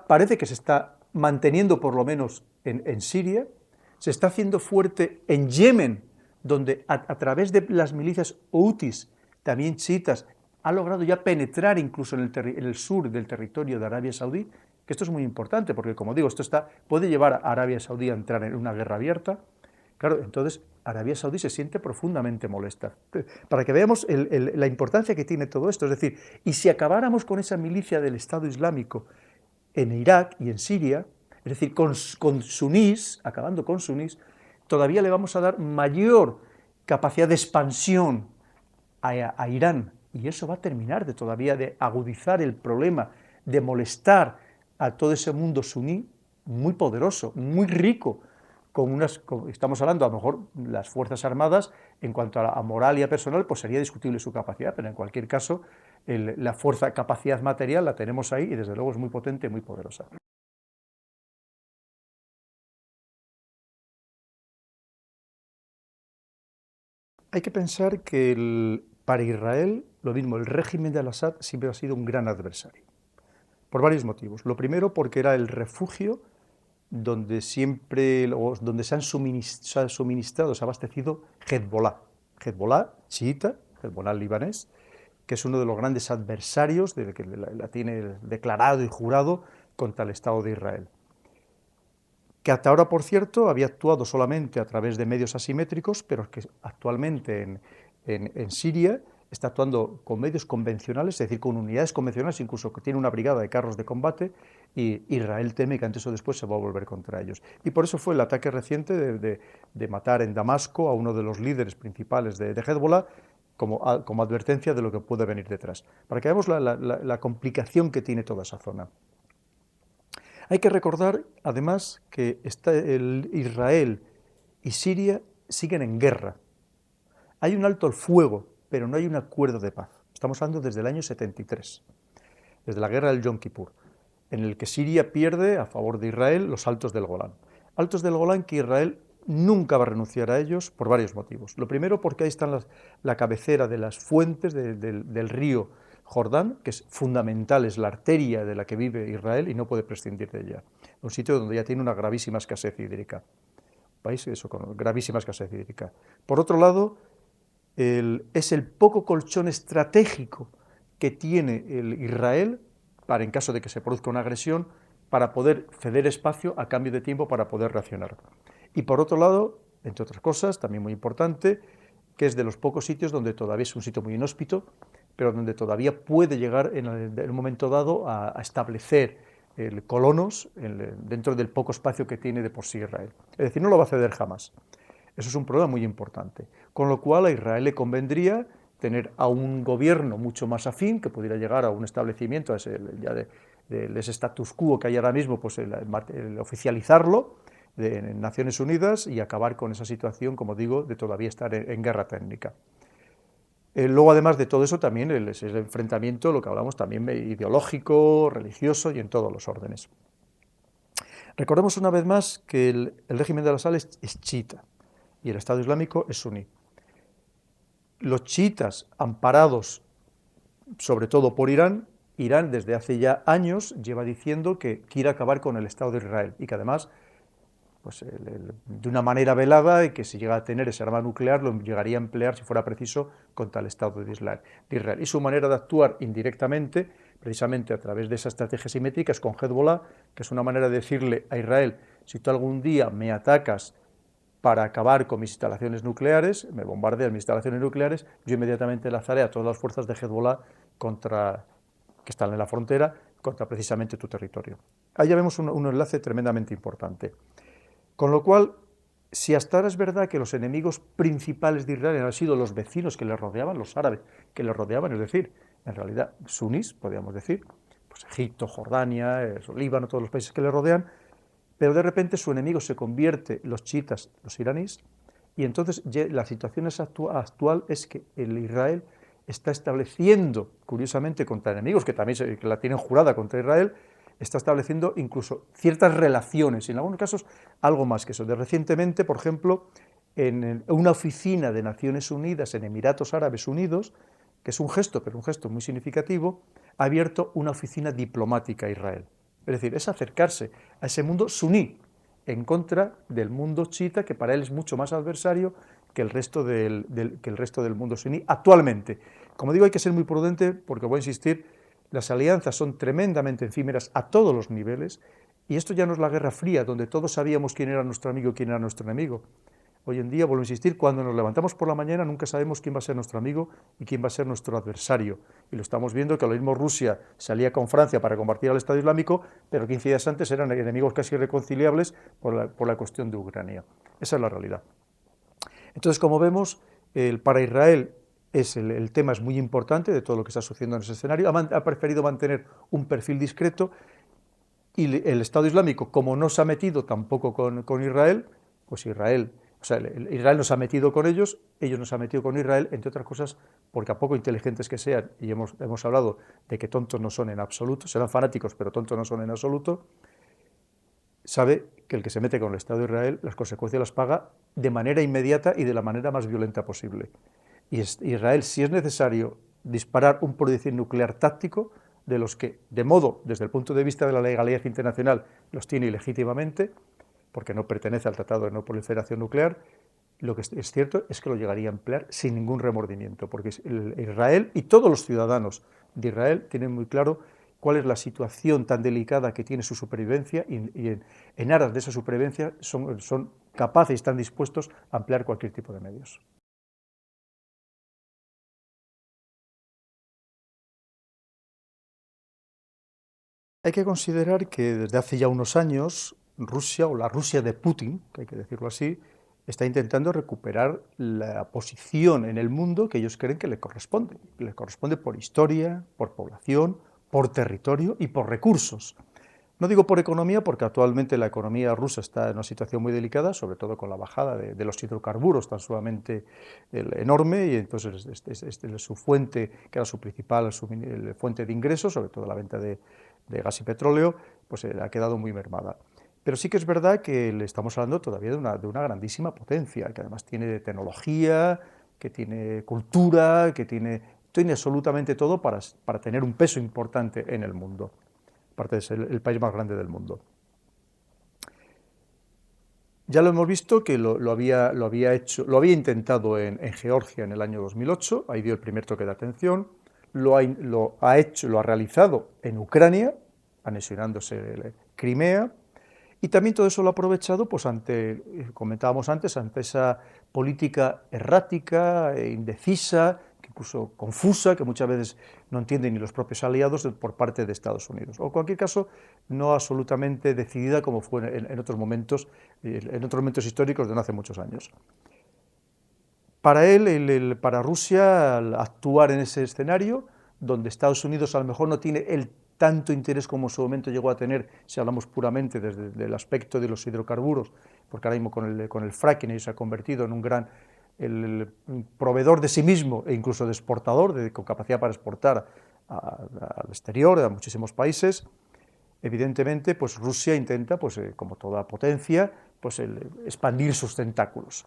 parece que se está manteniendo por lo menos en Siria, se está haciendo fuerte en Yemen, donde a través de las milicias houthis, también chiitas, ha logrado ya penetrar incluso en el sur del territorio de Arabia Saudí, que esto es muy importante, porque como digo, puede llevar a Arabia Saudí a entrar en una guerra abierta. Claro, entonces Arabia Saudí se siente profundamente molesta. Para que veamos la importancia que tiene todo esto, es decir, y si acabáramos con esa milicia del Estado Islámico en Irak y en Siria, es decir, con sunís, acabando con sunís, todavía le vamos a dar mayor capacidad de expansión a Irán, y eso va a terminar todavía de agudizar el problema, de molestar a todo ese mundo suní muy poderoso, muy rico, estamos hablando a lo mejor las Fuerzas Armadas, en cuanto a moral y a personal, pues sería discutible su capacidad, pero en cualquier caso la capacidad material la tenemos ahí y desde luego es muy potente y muy poderosa. Hay que pensar que para Israel, lo mismo, el régimen de Al-Assad siempre ha sido un gran adversario, por varios motivos. Lo primero, porque era el refugio donde donde se han suministrado, se ha abastecido Hezbollah chiita, Hezbollah libanés, que es uno de los grandes adversarios que la tiene declarado y jurado contra el Estado de Israel. Que hasta ahora, por cierto, había actuado solamente a través de medios asimétricos, pero que actualmente en Siria está actuando con medios convencionales, es decir, con unidades convencionales, incluso que tiene una brigada de carros de combate, y Israel teme que antes o después se va a volver contra ellos. Y por eso fue el ataque reciente de matar en Damasco a uno de los líderes principales de Hezbollah, como advertencia de lo que puede venir detrás, para que veamos la complicación que tiene toda esa zona. Hay que recordar, además, que Israel y Siria siguen en guerra. Hay un alto el fuego, pero no hay un acuerdo de paz. Estamos hablando desde el año 73, desde la guerra del Yom Kippur. en el que Siria pierde a favor de Israel los Altos del Golán. Altos del Golán que Israel nunca va a renunciar a ellos por varios motivos. Lo primero, porque ahí están la cabecera de las fuentes del río Jordán, que es fundamental, es la arteria de la que vive Israel y no puede prescindir de ella. Un sitio donde ya tiene una gravísima escasez hídrica. ¿Veis? Eso, con gravísima escasez hídrica. Por otro lado, es el poco colchón estratégico que tiene el Israel para, en caso de que se produzca una agresión, para poder ceder espacio a cambio de tiempo para poder reaccionar. Y por otro lado, entre otras cosas, también muy importante, que es de los pocos sitios donde todavía es un sitio muy inhóspito, pero donde todavía puede llegar en un momento dado a establecer colonos dentro del poco espacio que tiene de por sí Israel. Es decir, no lo va a ceder jamás. Eso es un problema muy importante. Con lo cual a Israel le convendría tener a un gobierno mucho más afín, que pudiera llegar a un establecimiento ya de ese status quo que hay ahora mismo, pues el oficializarlo en Naciones Unidas y acabar con esa situación, como digo, de todavía estar en guerra técnica. Luego, además de todo eso, también el enfrentamiento, lo que hablamos también ideológico, religioso y en todos los órdenes. Recordemos una vez más que el régimen de Al-Assad es chiita y el Estado Islámico es suní. Los chiitas, amparados sobre todo por Irán, desde hace ya años lleva diciendo que quiere acabar con el Estado de Israel y que además, pues, de una manera velada, y que si llega a tener ese arma nuclear lo llegaría a emplear, si fuera preciso, contra el Estado de Israel. Y su manera de actuar indirectamente, precisamente a través de esa estrategia simétrica, es con Hezbollah, que es una manera de decirle a Israel: si tú algún día me atacas para acabar con mis instalaciones nucleares, me bombardean mis instalaciones nucleares, yo inmediatamente lanzaré a todas las fuerzas de Hezbollah que están en la frontera, contra precisamente tu territorio. Ahí ya vemos un enlace tremendamente importante. Con lo cual, si hasta ahora es verdad que los enemigos principales de Israel han sido los vecinos que le rodeaban, los árabes que le rodeaban, es decir, en realidad sunís, podríamos decir, pues Egipto, Jordania, Líbano, todos los países que le rodean, pero de repente su enemigo se convierte, los chiitas, los iraníes, y entonces la situación actual es que el Israel está estableciendo, curiosamente, contra enemigos que también que la tienen jurada contra Israel, está estableciendo incluso ciertas relaciones, y en algunos casos algo más que eso. Recientemente, por ejemplo, en una oficina de Naciones Unidas en Emiratos Árabes Unidos, que es un gesto, pero un gesto muy significativo, ha abierto una oficina diplomática a Israel. Es decir, es acercarse a ese mundo suní, en contra del mundo chiita, que para él es mucho más adversario que el resto del mundo suní actualmente. Como digo, hay que ser muy prudente, porque voy a insistir, las alianzas son tremendamente efímeras a todos los niveles, y esto ya no es la Guerra Fría, donde todos sabíamos quién era nuestro amigo y quién era nuestro enemigo. Hoy en día, vuelvo a insistir, cuando nos levantamos por la mañana nunca sabemos quién va a ser nuestro amigo y quién va a ser nuestro adversario. Y lo estamos viendo, que lo mismo Rusia salía con Francia para combatir al Estado Islámico, pero 15 días antes eran enemigos casi irreconciliables por la cuestión de Ucrania. Esa es la realidad. Entonces, como vemos, para Israel el tema es muy importante de todo lo que está sucediendo en ese escenario. Ha preferido mantener un perfil discreto, y el Estado Islámico, como no se ha metido tampoco con Israel, pues Israel no se ha metido con ellos no se han metido con Israel, entre otras cosas porque, a poco inteligentes que sean, y hemos hablado de que tontos no son en absoluto, serán fanáticos pero tontos no son en absoluto, sabe que el que se mete con el Estado de Israel las consecuencias las paga de manera inmediata y de la manera más violenta posible. Y Israel, si es necesario disparar un proyectil nuclear táctico, de los que, desde el punto de vista de la legalidad internacional, los tiene ilegítimamente, porque no pertenece al Tratado de No Proliferación Nuclear, lo que es cierto es que lo llegaría a emplear sin ningún remordimiento, porque Israel y todos los ciudadanos de Israel tienen muy claro cuál es la situación tan delicada que tiene su supervivencia, y en aras de esa supervivencia son capaces y están dispuestos a emplear cualquier tipo de medios. Hay que considerar que desde hace ya unos años Rusia, o la Rusia de Putin, que hay que decirlo así, está intentando recuperar la posición en el mundo que ellos creen que le corresponde. Le corresponde por historia, por población, por territorio y por recursos. No digo por economía, porque actualmente la economía rusa está en una situación muy delicada, sobre todo con la bajada de los hidrocarburos tan sumamente enorme, y entonces su fuente, que era su principal fuente de ingresos, sobre todo la venta de gas y petróleo, pues ha quedado muy mermada. Pero sí que es verdad que le estamos hablando todavía de una grandísima potencia, que además tiene tecnología, que tiene cultura, que tiene absolutamente todo para tener un peso importante en el mundo. Aparte de ser el país más grande del mundo. Ya lo hemos visto que lo había intentado en Georgia en el año 2008, ahí dio el primer toque de atención, lo ha realizado en Ucrania, anexionándose Crimea, y también todo eso lo ha aprovechado, pues comentábamos antes, ante esa política errática, indecisa, incluso confusa, que muchas veces no entienden ni los propios aliados por parte de Estados Unidos. O en cualquier caso, no absolutamente decidida como fue en otros momentos históricos de no hace muchos años. Para él, para Rusia, al actuar en ese escenario, donde Estados Unidos a lo mejor no tiene el tanto interés como en su momento llegó a tener, si hablamos puramente desde el aspecto de los hidrocarburos, porque ahora mismo con el fracking se ha convertido en un gran proveedor de sí mismo e incluso de exportador, con capacidad para exportar al exterior, a muchísimos países. Evidentemente, pues Rusia intenta, pues, como toda potencia, pues expandir sus tentáculos.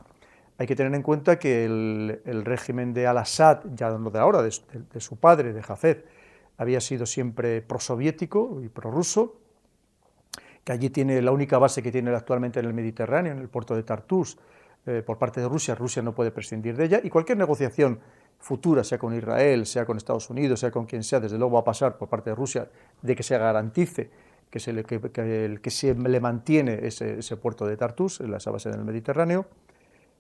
Hay que tener en cuenta que el régimen de Al-Assad, ya no de ahora, de su padre, de Hafez, había sido siempre prosoviético y prorruso, que allí tiene la única base que tiene actualmente en el Mediterráneo, en el puerto de Tartus, por parte de Rusia. Rusia no puede prescindir de ella, y cualquier negociación futura, sea con Israel, sea con Estados Unidos, sea con quien sea, desde luego va a pasar por parte de Rusia de que se garantice que se le mantiene ese puerto de Tartus, esa base en el Mediterráneo,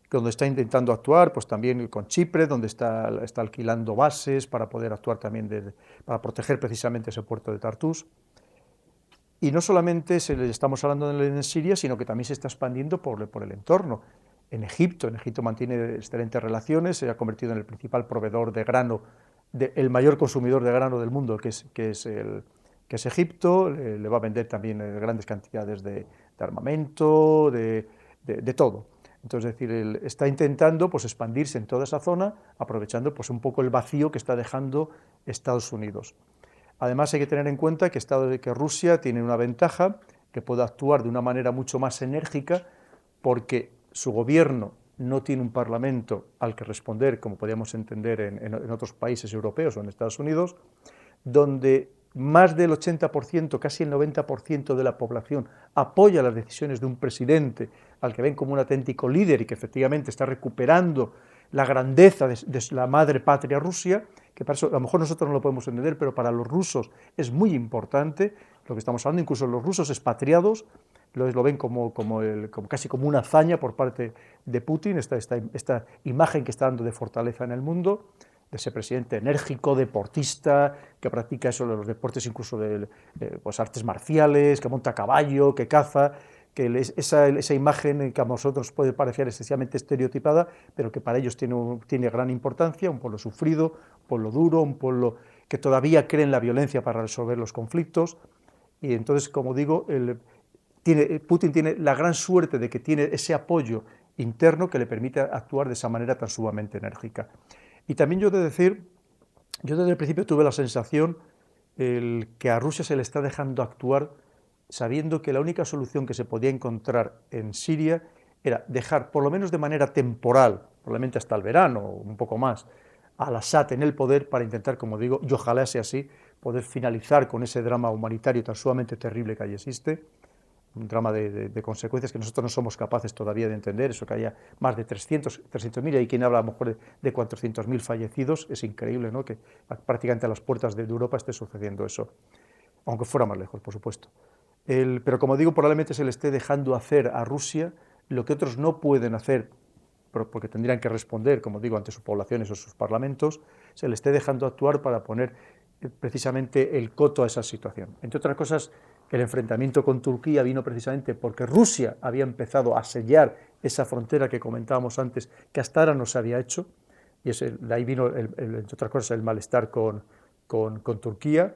donde está intentando actuar, pues también con Chipre, donde está alquilando bases para poder actuar también, para proteger precisamente ese puerto de Tartus. Y no solamente estamos hablando en Siria, sino que también se está expandiendo por el entorno. En Egipto mantiene excelentes relaciones, se ha convertido en el principal proveedor de grano, el mayor consumidor de grano del mundo, que es Egipto. Le va a vender también grandes cantidades de armamento, de todo. Entonces, es decir, está intentando, pues, expandirse en toda esa zona, aprovechando, pues, un poco el vacío que está dejando Estados Unidos. Además, hay que tener en cuenta que Rusia tiene una ventaja, que puede actuar de una manera mucho más enérgica, porque su gobierno no tiene un parlamento al que responder, como podríamos entender en otros países europeos o en Estados Unidos, donde más del 80%, casi el 90% de la población apoya las decisiones de un presidente al que ven como un auténtico líder y que efectivamente está recuperando la grandeza de la madre patria Rusia, que para eso a lo mejor nosotros no lo podemos entender, pero para los rusos es muy importante lo que estamos hablando. Incluso los rusos expatriados lo ven casi como una hazaña por parte de Putin, esta imagen que está dando de fortaleza en el mundo, de ese presidente enérgico, deportista, que practica eso de los deportes, incluso de pues artes marciales, que monta a caballo, que caza, que esa imagen que a nosotros puede parecer excesivamente estereotipada, pero que para ellos tiene gran importancia, un pueblo sufrido, un pueblo duro, un pueblo que todavía cree en la violencia para resolver los conflictos. Y entonces, como digo, Putin tiene la gran suerte de que tiene ese apoyo interno que le permite actuar de esa manera tan sumamente enérgica. Y también yo desde el principio tuve la sensación que a Rusia se le está dejando actuar, sabiendo que la única solución que se podía encontrar en Siria era dejar, por lo menos de manera temporal, probablemente hasta el verano o un poco más, al Assad en el poder para intentar, como digo, y ojalá sea así, poder finalizar con ese drama humanitario tan sumamente terrible que allí existe, un drama de consecuencias que nosotros no somos capaces todavía de entender, eso que haya más de 300.000, hay quien habla a lo mejor de 400.000 fallecidos, es increíble, ¿no?, que prácticamente a las puertas de Europa esté sucediendo eso, aunque fuera más lejos, por supuesto. Pero como digo, probablemente se le esté dejando hacer a Rusia lo que otros no pueden hacer, porque tendrían que responder, como digo, ante sus poblaciones o sus parlamentos, se le esté dejando actuar para poner precisamente el coto a esa situación. Entre otras cosas, el enfrentamiento con Turquía vino precisamente porque Rusia había empezado a sellar esa frontera que comentábamos antes, que hasta ahora no se había hecho, y de ahí vino, entre otras cosas, el malestar con Turquía,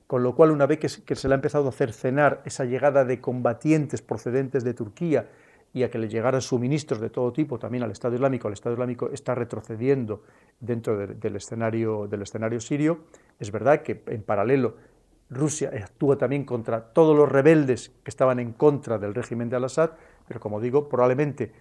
Con lo cual, una vez que se le ha empezado a cercenar esa llegada de combatientes procedentes de Turquía y a que le llegaran suministros de todo tipo también al Estado Islámico, el Estado Islámico está retrocediendo dentro del escenario sirio. Es verdad que en paralelo Rusia actúa también contra todos los rebeldes que estaban en contra del régimen de Al-Assad, pero como digo, probablemente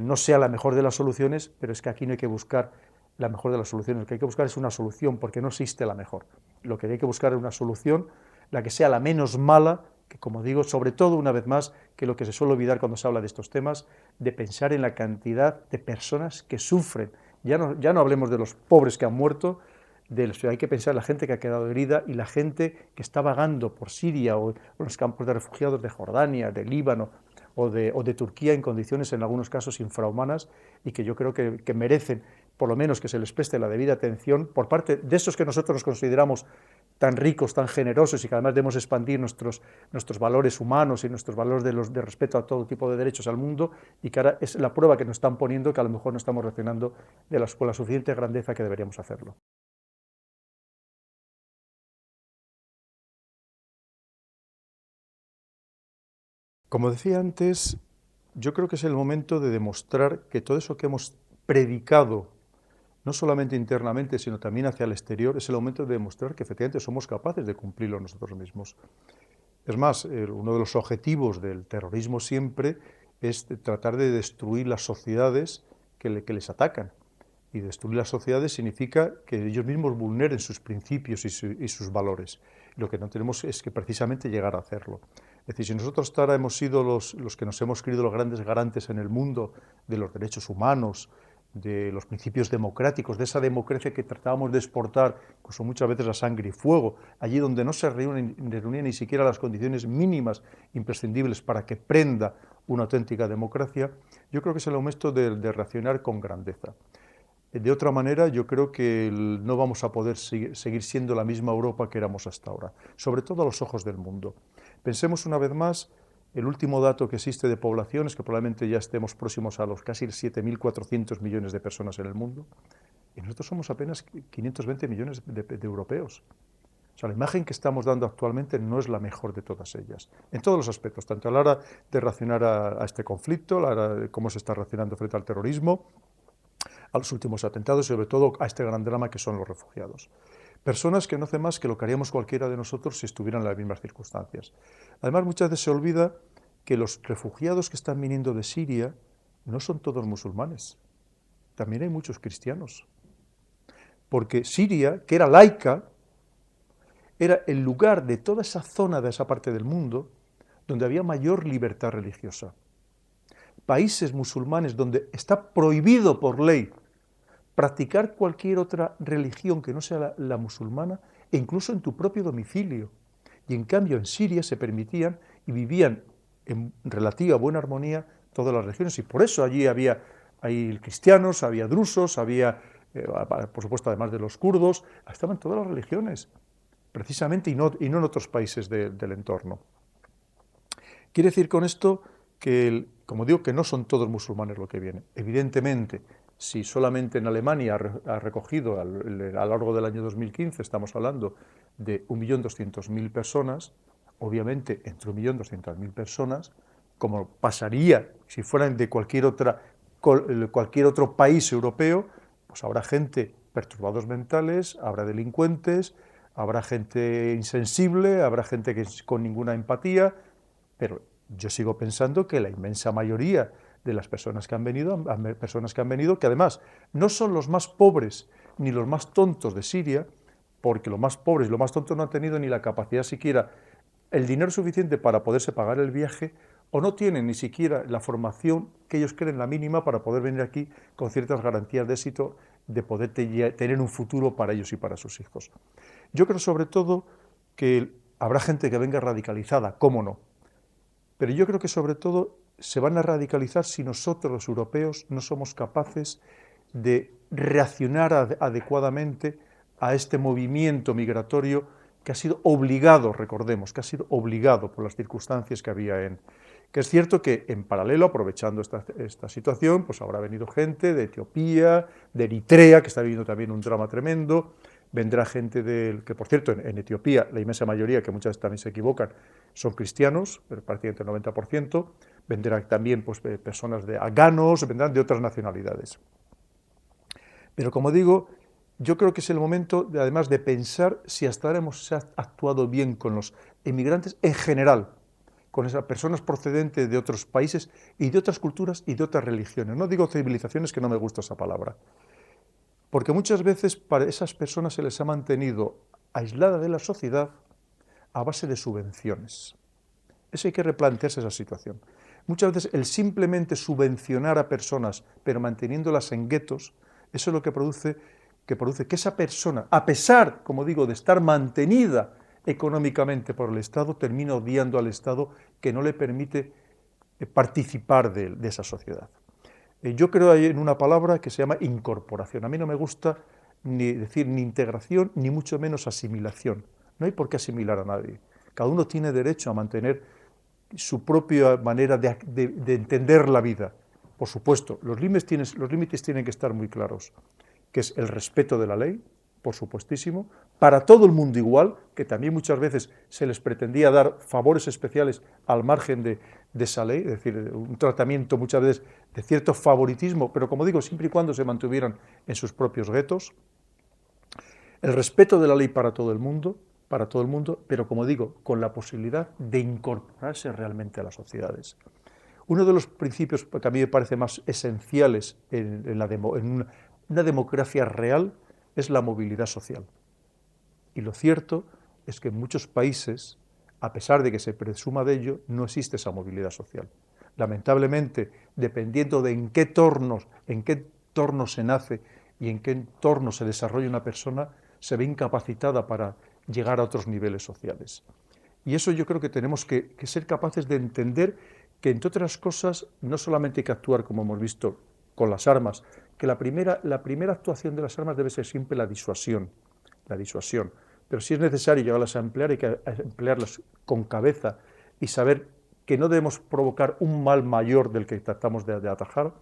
no sea la mejor de las soluciones, pero es que aquí no hay que buscar la mejor de las soluciones, lo que hay que buscar es una solución, porque no existe la mejor. Lo que hay que buscar es una solución, la que sea la menos mala, que como digo, sobre todo, una vez más, que lo que se suele olvidar cuando se habla de estos temas, de pensar en la cantidad de personas que sufren. Ya no hablemos de los pobres que han muerto, hay que pensar en la gente que ha quedado herida y la gente que está vagando por Siria o en los campos de refugiados de Jordania, de Líbano o de Turquía en condiciones en algunos casos infrahumanas y que yo creo que merecen por lo menos que se les preste la debida atención por parte de esos que nosotros nos consideramos tan ricos, tan generosos y que además debemos expandir nuestros valores humanos y nuestros valores de respeto a todo tipo de derechos al mundo y que ahora es la prueba que nos están poniendo que a lo mejor no estamos reaccionando con la suficiente grandeza que deberíamos hacerlo. Como decía antes, yo creo que es el momento de demostrar que todo eso que hemos predicado, no solamente internamente, sino también hacia el exterior, es el momento de demostrar que efectivamente somos capaces de cumplirlo nosotros mismos. Es más, uno de los objetivos del terrorismo siempre es tratar de destruir las sociedades que les atacan. Y destruir las sociedades significa que ellos mismos vulneren sus principios y sus valores. Lo que no tenemos es que precisamente llegar a hacerlo. Es decir, si nosotros ahora hemos sido los que nos hemos creído los grandes garantes en el mundo de los derechos humanos, de los principios democráticos, de esa democracia que tratábamos de exportar, incluso muchas veces a sangre y fuego, allí donde no se reunían ni siquiera las condiciones mínimas imprescindibles para que prenda una auténtica democracia, yo creo que es el momento de reaccionar con grandeza. De otra manera, yo creo que no vamos a poder seguir siendo la misma Europa que éramos hasta ahora, sobre todo a los ojos del mundo. Pensemos una vez más, el último dato que existe de población es que probablemente ya estemos próximos a los casi 7.400 millones de personas en el mundo, y nosotros somos apenas 520 millones de europeos. O sea, la imagen que estamos dando actualmente no es la mejor de todas ellas, en todos los aspectos, tanto a la hora de reaccionar a este conflicto, a la hora de cómo se está reaccionando frente al terrorismo, a los últimos atentados y sobre todo a este gran drama que son los refugiados. Personas que no hacen más que lo que haríamos cualquiera de nosotros si estuvieran en las mismas circunstancias. Además, muchas veces se olvida que los refugiados que están viniendo de Siria no son todos musulmanes, también hay muchos cristianos. Porque Siria, que era laica, era el lugar de toda esa zona, de esa parte del mundo, donde había mayor libertad religiosa. Países musulmanes donde está prohibido por ley practicar cualquier otra religión que no sea la musulmana, e incluso en tu propio domicilio. Y en cambio en Siria se permitían y vivían en relativa buena armonía todas las religiones, y por eso allí había cristianos, había drusos, había, por supuesto, además de los kurdos, estaban todas las religiones, precisamente, y no en otros países del entorno. Quiere decir con esto que, como digo, que no son todos musulmanes lo que viene. Evidentemente, si solamente en Alemania ha recogido a lo largo del año 2015, estamos hablando de 1.200.000 personas, obviamente entre 1.200.000 personas, como pasaría si fueran de cualquier otro país europeo, pues habrá gente perturbados mentales, habrá delincuentes, habrá gente insensible, habrá gente con ninguna empatía, pero yo sigo pensando que la inmensa mayoría de las personas que han venido, que además no son los más pobres ni los más tontos de Siria, porque los más pobres y los más tontos no han tenido ni la capacidad siquiera, el dinero suficiente para poderse pagar el viaje, o no tienen ni siquiera la formación que ellos creen la mínima para poder venir aquí con ciertas garantías de éxito, de poder tener un futuro para ellos y para sus hijos. Yo creo sobre todo que habrá gente que venga radicalizada, cómo no, pero yo creo que sobre todo se van a radicalizar si nosotros los europeos no somos capaces de reaccionar adecuadamente a este movimiento migratorio que ha sido obligado, recordemos, que ha sido obligado por las circunstancias que había que es cierto que en paralelo, aprovechando esta situación, pues habrá venido gente de Etiopía, de Eritrea, que está viviendo también un drama tremendo, vendrá gente que por cierto en Etiopía la inmensa mayoría, que muchas veces también se equivocan, son cristianos, prácticamente el 90%, vendrán también pues, personas de afganos, vendrán de otras nacionalidades. Pero como digo, yo creo que es el momento, además, de pensar si hasta ahora hemos actuado bien con los emigrantes en general, con esas personas procedentes de otros países y de otras culturas y de otras religiones. No digo civilizaciones, que no me gusta esa palabra, porque muchas veces para esas personas se les ha mantenido aisladas de la sociedad a base de subvenciones. Eso hay que replantearse esa situación. Muchas veces el simplemente subvencionar a personas, pero manteniéndolas en guetos, eso es lo que produce que esa persona, a pesar, como digo, de estar mantenida económicamente por el Estado, termine odiando al Estado que no le permite participar de esa sociedad. Yo creo en una palabra que se llama incorporación. A mí no me gusta ni decir ni integración, ni mucho menos asimilación. No hay por qué asimilar a nadie. Cada uno tiene derecho a mantener su propia manera de entender la vida. Por supuesto, los límites tienen que estar muy claros, que es el respeto de la ley, por supuestísimo, para todo el mundo igual, que también muchas veces se les pretendía dar favores especiales al margen de esa ley, es decir, un tratamiento muchas veces de cierto favoritismo, pero como digo, siempre y cuando se mantuvieran en sus propios guetos. El respeto de la ley para todo el mundo, pero como digo, con la posibilidad de incorporarse realmente a las sociedades. Uno de los principios que a mí me parece más esenciales en una democracia real es la movilidad social. Y lo cierto es que en muchos países, a pesar de que se presuma de ello, no existe esa movilidad social. Lamentablemente, dependiendo de en qué entorno se nace y en qué entorno se desarrolla una persona, se ve incapacitada para llegar a otros niveles sociales. Y eso yo creo que tenemos que ser capaces de entender que, entre otras cosas, no solamente hay que actuar, como hemos visto, con las armas, que la primera actuación de las armas debe ser siempre la disuasión, pero si es necesario llevarlas a emplear, hay que emplearlas con cabeza y saber que no debemos provocar un mal mayor del que tratamos de atajar,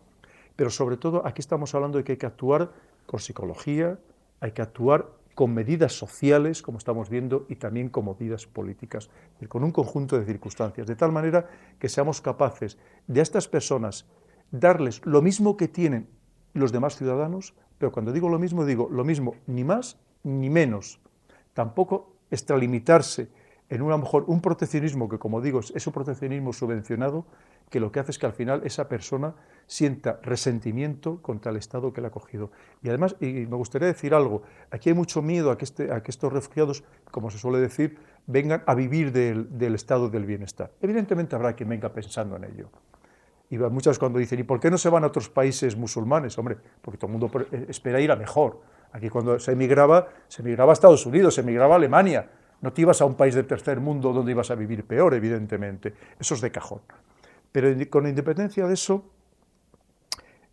pero sobre todo aquí estamos hablando de que hay que actuar con psicología, hay que actuar con medidas sociales, como estamos viendo, y también con medidas políticas, y con un conjunto de circunstancias, de tal manera que seamos capaces de a estas personas darles lo mismo que tienen los demás ciudadanos, pero cuando digo lo mismo, ni más ni menos. Tampoco extralimitarse en a lo mejor un proteccionismo que, como digo, es un proteccionismo subvencionado, que lo que hace es que al final esa persona sienta resentimiento contra el Estado que le ha acogido. Y además, y me gustaría decir algo, aquí hay mucho miedo a que estos refugiados, como se suele decir, vengan a vivir del estado del bienestar. Evidentemente habrá quien venga pensando en ello. Y muchas cuando dicen, ¿y por qué no se van a otros países musulmanes? Hombre, porque todo el mundo espera ir a mejor. Aquí cuando se emigraba a Estados Unidos, se emigraba a Alemania. No te ibas a un país del tercer mundo donde ibas a vivir peor, evidentemente. Eso es de cajón. Pero con independencia de eso,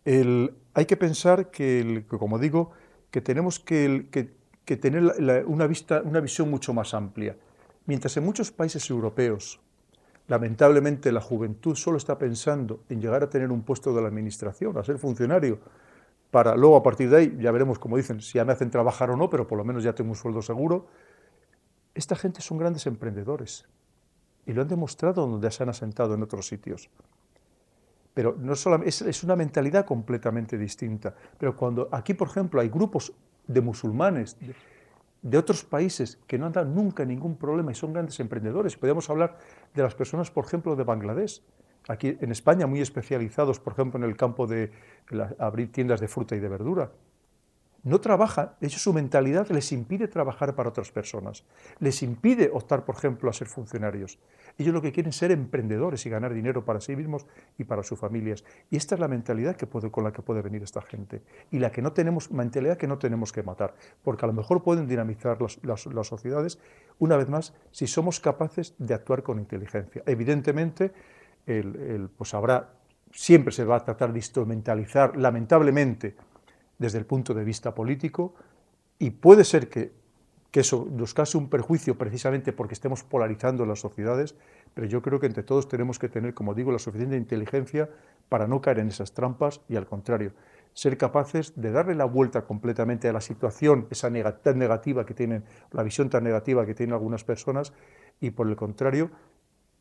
hay que pensar que como digo, que tenemos que tener una visión mucho más amplia. Mientras en muchos países europeos, lamentablemente, la juventud solo está pensando en llegar a tener un puesto de la administración, a ser funcionario, para luego a partir de ahí, ya veremos, como dicen, si ya me hacen trabajar o no, pero por lo menos ya tengo un sueldo seguro. Esta gente son grandes emprendedores y lo han demostrado donde se han asentado en otros sitios. Pero no solamente, es una mentalidad completamente distinta. Pero cuando aquí, por ejemplo, hay grupos de musulmanes de otros países que no han dado nunca ningún problema y son grandes emprendedores, podríamos hablar de las personas, por ejemplo, de Bangladesh, aquí en España muy especializados, por ejemplo, en el campo de abrir tiendas de fruta y de verdura. No trabajan, de hecho su mentalidad les impide trabajar para otras personas, les impide optar, por ejemplo, a ser funcionarios. Ellos lo que quieren es ser emprendedores y ganar dinero para sí mismos y para sus familias. Y esta es la mentalidad con la que puede venir esta gente. Y la mentalidad que no tenemos que matar, porque a lo mejor pueden dinamizar las sociedades, una vez más, si somos capaces de actuar con inteligencia. Evidentemente, pues siempre se va a tratar de instrumentalizar, lamentablemente, desde el punto de vista político, y puede ser que eso nos cause un perjuicio precisamente porque estemos polarizando las sociedades, pero yo creo que entre todos tenemos que tener, como digo, la suficiente inteligencia para no caer en esas trampas y, al contrario, ser capaces de darle la vuelta completamente a la situación, esa tan negativa que tienen, la visión tan negativa que tienen algunas personas, y por el contrario,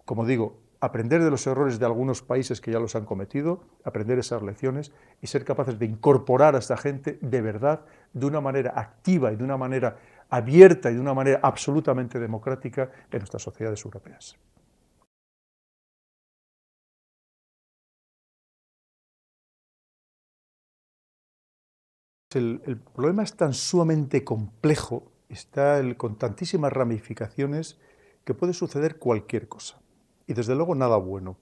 como digo, aprender de los errores de algunos países que ya los han cometido, aprender esas lecciones y ser capaces de incorporar a esta gente de verdad, de una manera activa y de una manera abierta y de una manera absolutamente democrática en nuestras sociedades europeas. El problema es tan sumamente complejo, con tantísimas ramificaciones, que puede suceder cualquier cosa. Y desde luego nada bueno.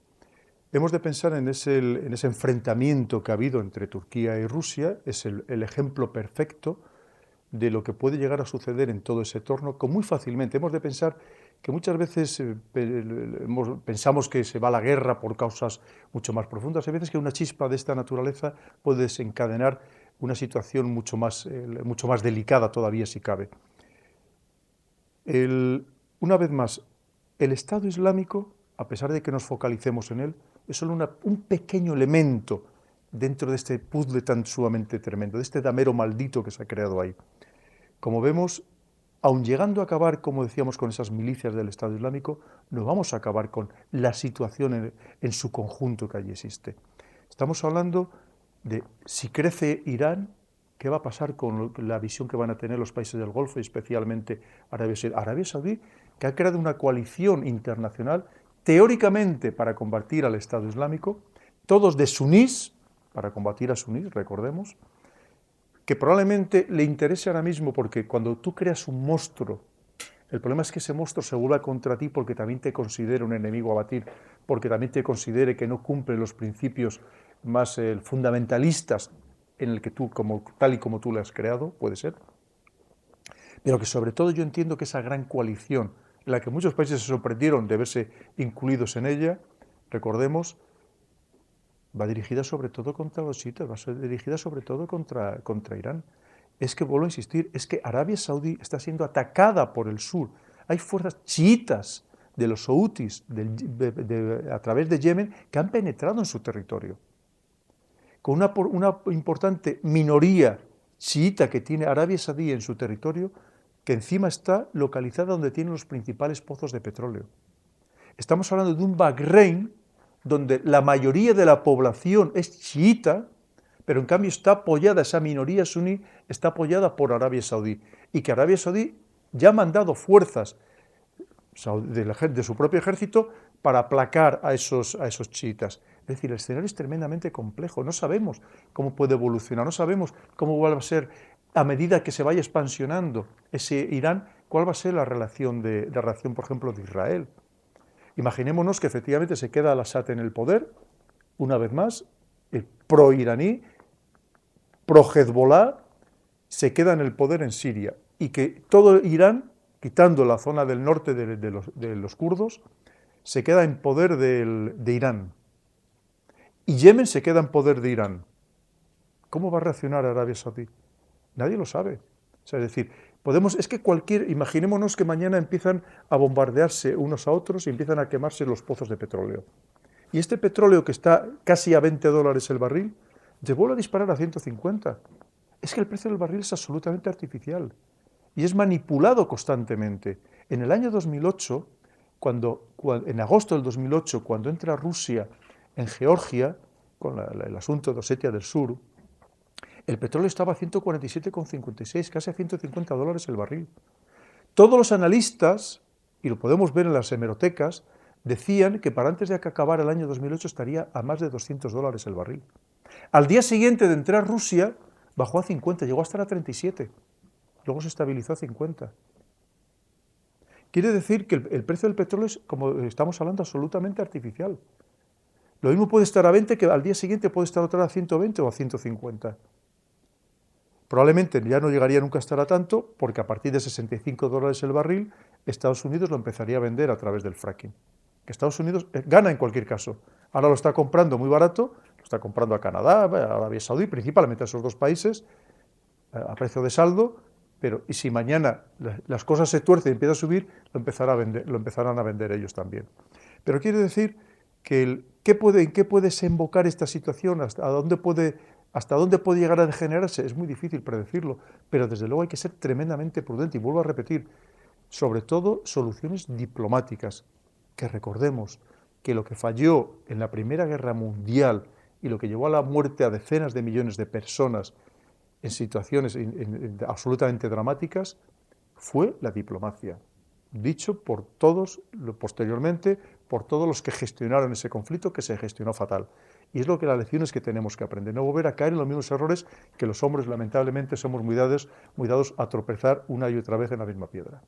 Hemos de pensar en ese enfrentamiento que ha habido entre Turquía y Rusia, es el ejemplo perfecto de lo que puede llegar a suceder en todo ese entorno, con muy fácilmente. Hemos de pensar que muchas veces pensamos que se va a la guerra por causas mucho más profundas. Hay veces que una chispa de esta naturaleza puede desencadenar una situación mucho más delicada todavía, si cabe. Una vez más, el Estado Islámico, a pesar de que nos focalicemos en él, es solo un pequeño elemento dentro de este puzzle tan sumamente tremendo, de este damero maldito que se ha creado ahí. Como vemos, aun llegando a acabar, como decíamos, con esas milicias del Estado Islámico, no vamos a acabar con la situación en su conjunto que allí existe. Estamos hablando de si crece Irán, qué va a pasar con la visión que van a tener los países del Golfo, y especialmente Arabia Saudí. Arabia Saudí, que ha creado una coalición internacional, teóricamente para combatir al Estado Islámico, todos de sunís, para combatir a sunís, recordemos, que probablemente le interese ahora mismo, porque cuando tú creas un monstruo, el problema es que ese monstruo se vuelva contra ti porque también te considere un enemigo a batir, porque también te considere que no cumple los principios más fundamentalistas en el que tú, tal y como tú lo has creado, puede ser. Pero que sobre todo yo entiendo que esa gran coalición, en la que muchos países se sorprendieron de verse incluidos en ella, recordemos, va dirigida sobre todo contra los chiitas, va a ser dirigida sobre todo contra Irán. Es que, vuelvo a insistir, es que Arabia Saudí está siendo atacada por el sur. Hay fuerzas chiitas de los houthis a través de Yemen que han penetrado en su territorio. Con una importante minoría chiita que tiene Arabia Saudí en su territorio, que encima está localizada donde tienen los principales pozos de petróleo. Estamos hablando de un Bahrein donde la mayoría de la población es chiita, pero en cambio está apoyada, esa minoría suní está apoyada por Arabia Saudí, y que Arabia Saudí ya ha mandado fuerzas de su propio ejército para aplacar a esos chiitas. Es decir, el escenario es tremendamente complejo, no sabemos cómo puede evolucionar, no sabemos cómo va a ser, a medida que se vaya expansionando ese Irán, cuál va a ser la relación, por ejemplo, de Israel. Imaginémonos que efectivamente se queda al-Assad en el poder, una vez más, el pro-iraní, pro-Hezbollah, se queda en el poder en Siria, y que todo Irán, quitando la zona del norte de los kurdos, se queda en poder de Irán. Y Yemen se queda en poder de Irán. ¿Cómo va a reaccionar Arabia Saudí? Nadie lo sabe. O sea, es decir, imaginémonos que mañana empiezan a bombardearse unos a otros y empiezan a quemarse los pozos de petróleo. Y este petróleo, que está casi a $20 el barril, se vuelve a disparar a 150. Es que el precio del barril es absolutamente artificial y es manipulado constantemente. En el año 2008, en agosto del 2008, cuando entra Rusia en Georgia, con el asunto de Osetia del Sur, el petróleo estaba a 147,56, casi a $150 el barril. Todos los analistas, y lo podemos ver en las hemerotecas, decían que para antes de que acabara el año 2008 estaría a más de $200 el barril. Al día siguiente de entrar Rusia, bajó a 50, llegó a estar a 37, luego se estabilizó a 50. Quiere decir que el precio del petróleo es, como estamos hablando, absolutamente artificial. Lo mismo puede estar a 20 que al día siguiente puede estar otra vez a 120 o a 150. Probablemente ya no llegaría nunca a estar a tanto, porque a partir de $65 el barril, Estados Unidos lo empezaría a vender a través del fracking. Que Estados Unidos gana en cualquier caso. Ahora lo está comprando muy barato, lo está comprando a Canadá, a Arabia Saudí, principalmente a esos dos países, a precio de saldo, y si mañana las cosas se tuercen y empieza a subir, lo empezarán a vender ellos también. Pero quiere decir que ¿en qué puede desembocar esta situación? ¿A dónde puede ¿Hasta dónde puede llegar a degenerarse? Es muy difícil predecirlo, pero desde luego hay que ser tremendamente prudente. Y vuelvo a repetir, sobre todo soluciones diplomáticas, que recordemos que lo que falló en la Primera Guerra Mundial y lo que llevó a la muerte a decenas de millones de personas en situaciones absolutamente dramáticas fue la diplomacia, dicho por todos, posteriormente, por todos los que gestionaron ese conflicto, que se gestionó fatal. Y es lo que las lecciones que tenemos que aprender, no volver a caer en los mismos errores que los hombres lamentablemente somos muy dados a tropezar una y otra vez en la misma piedra.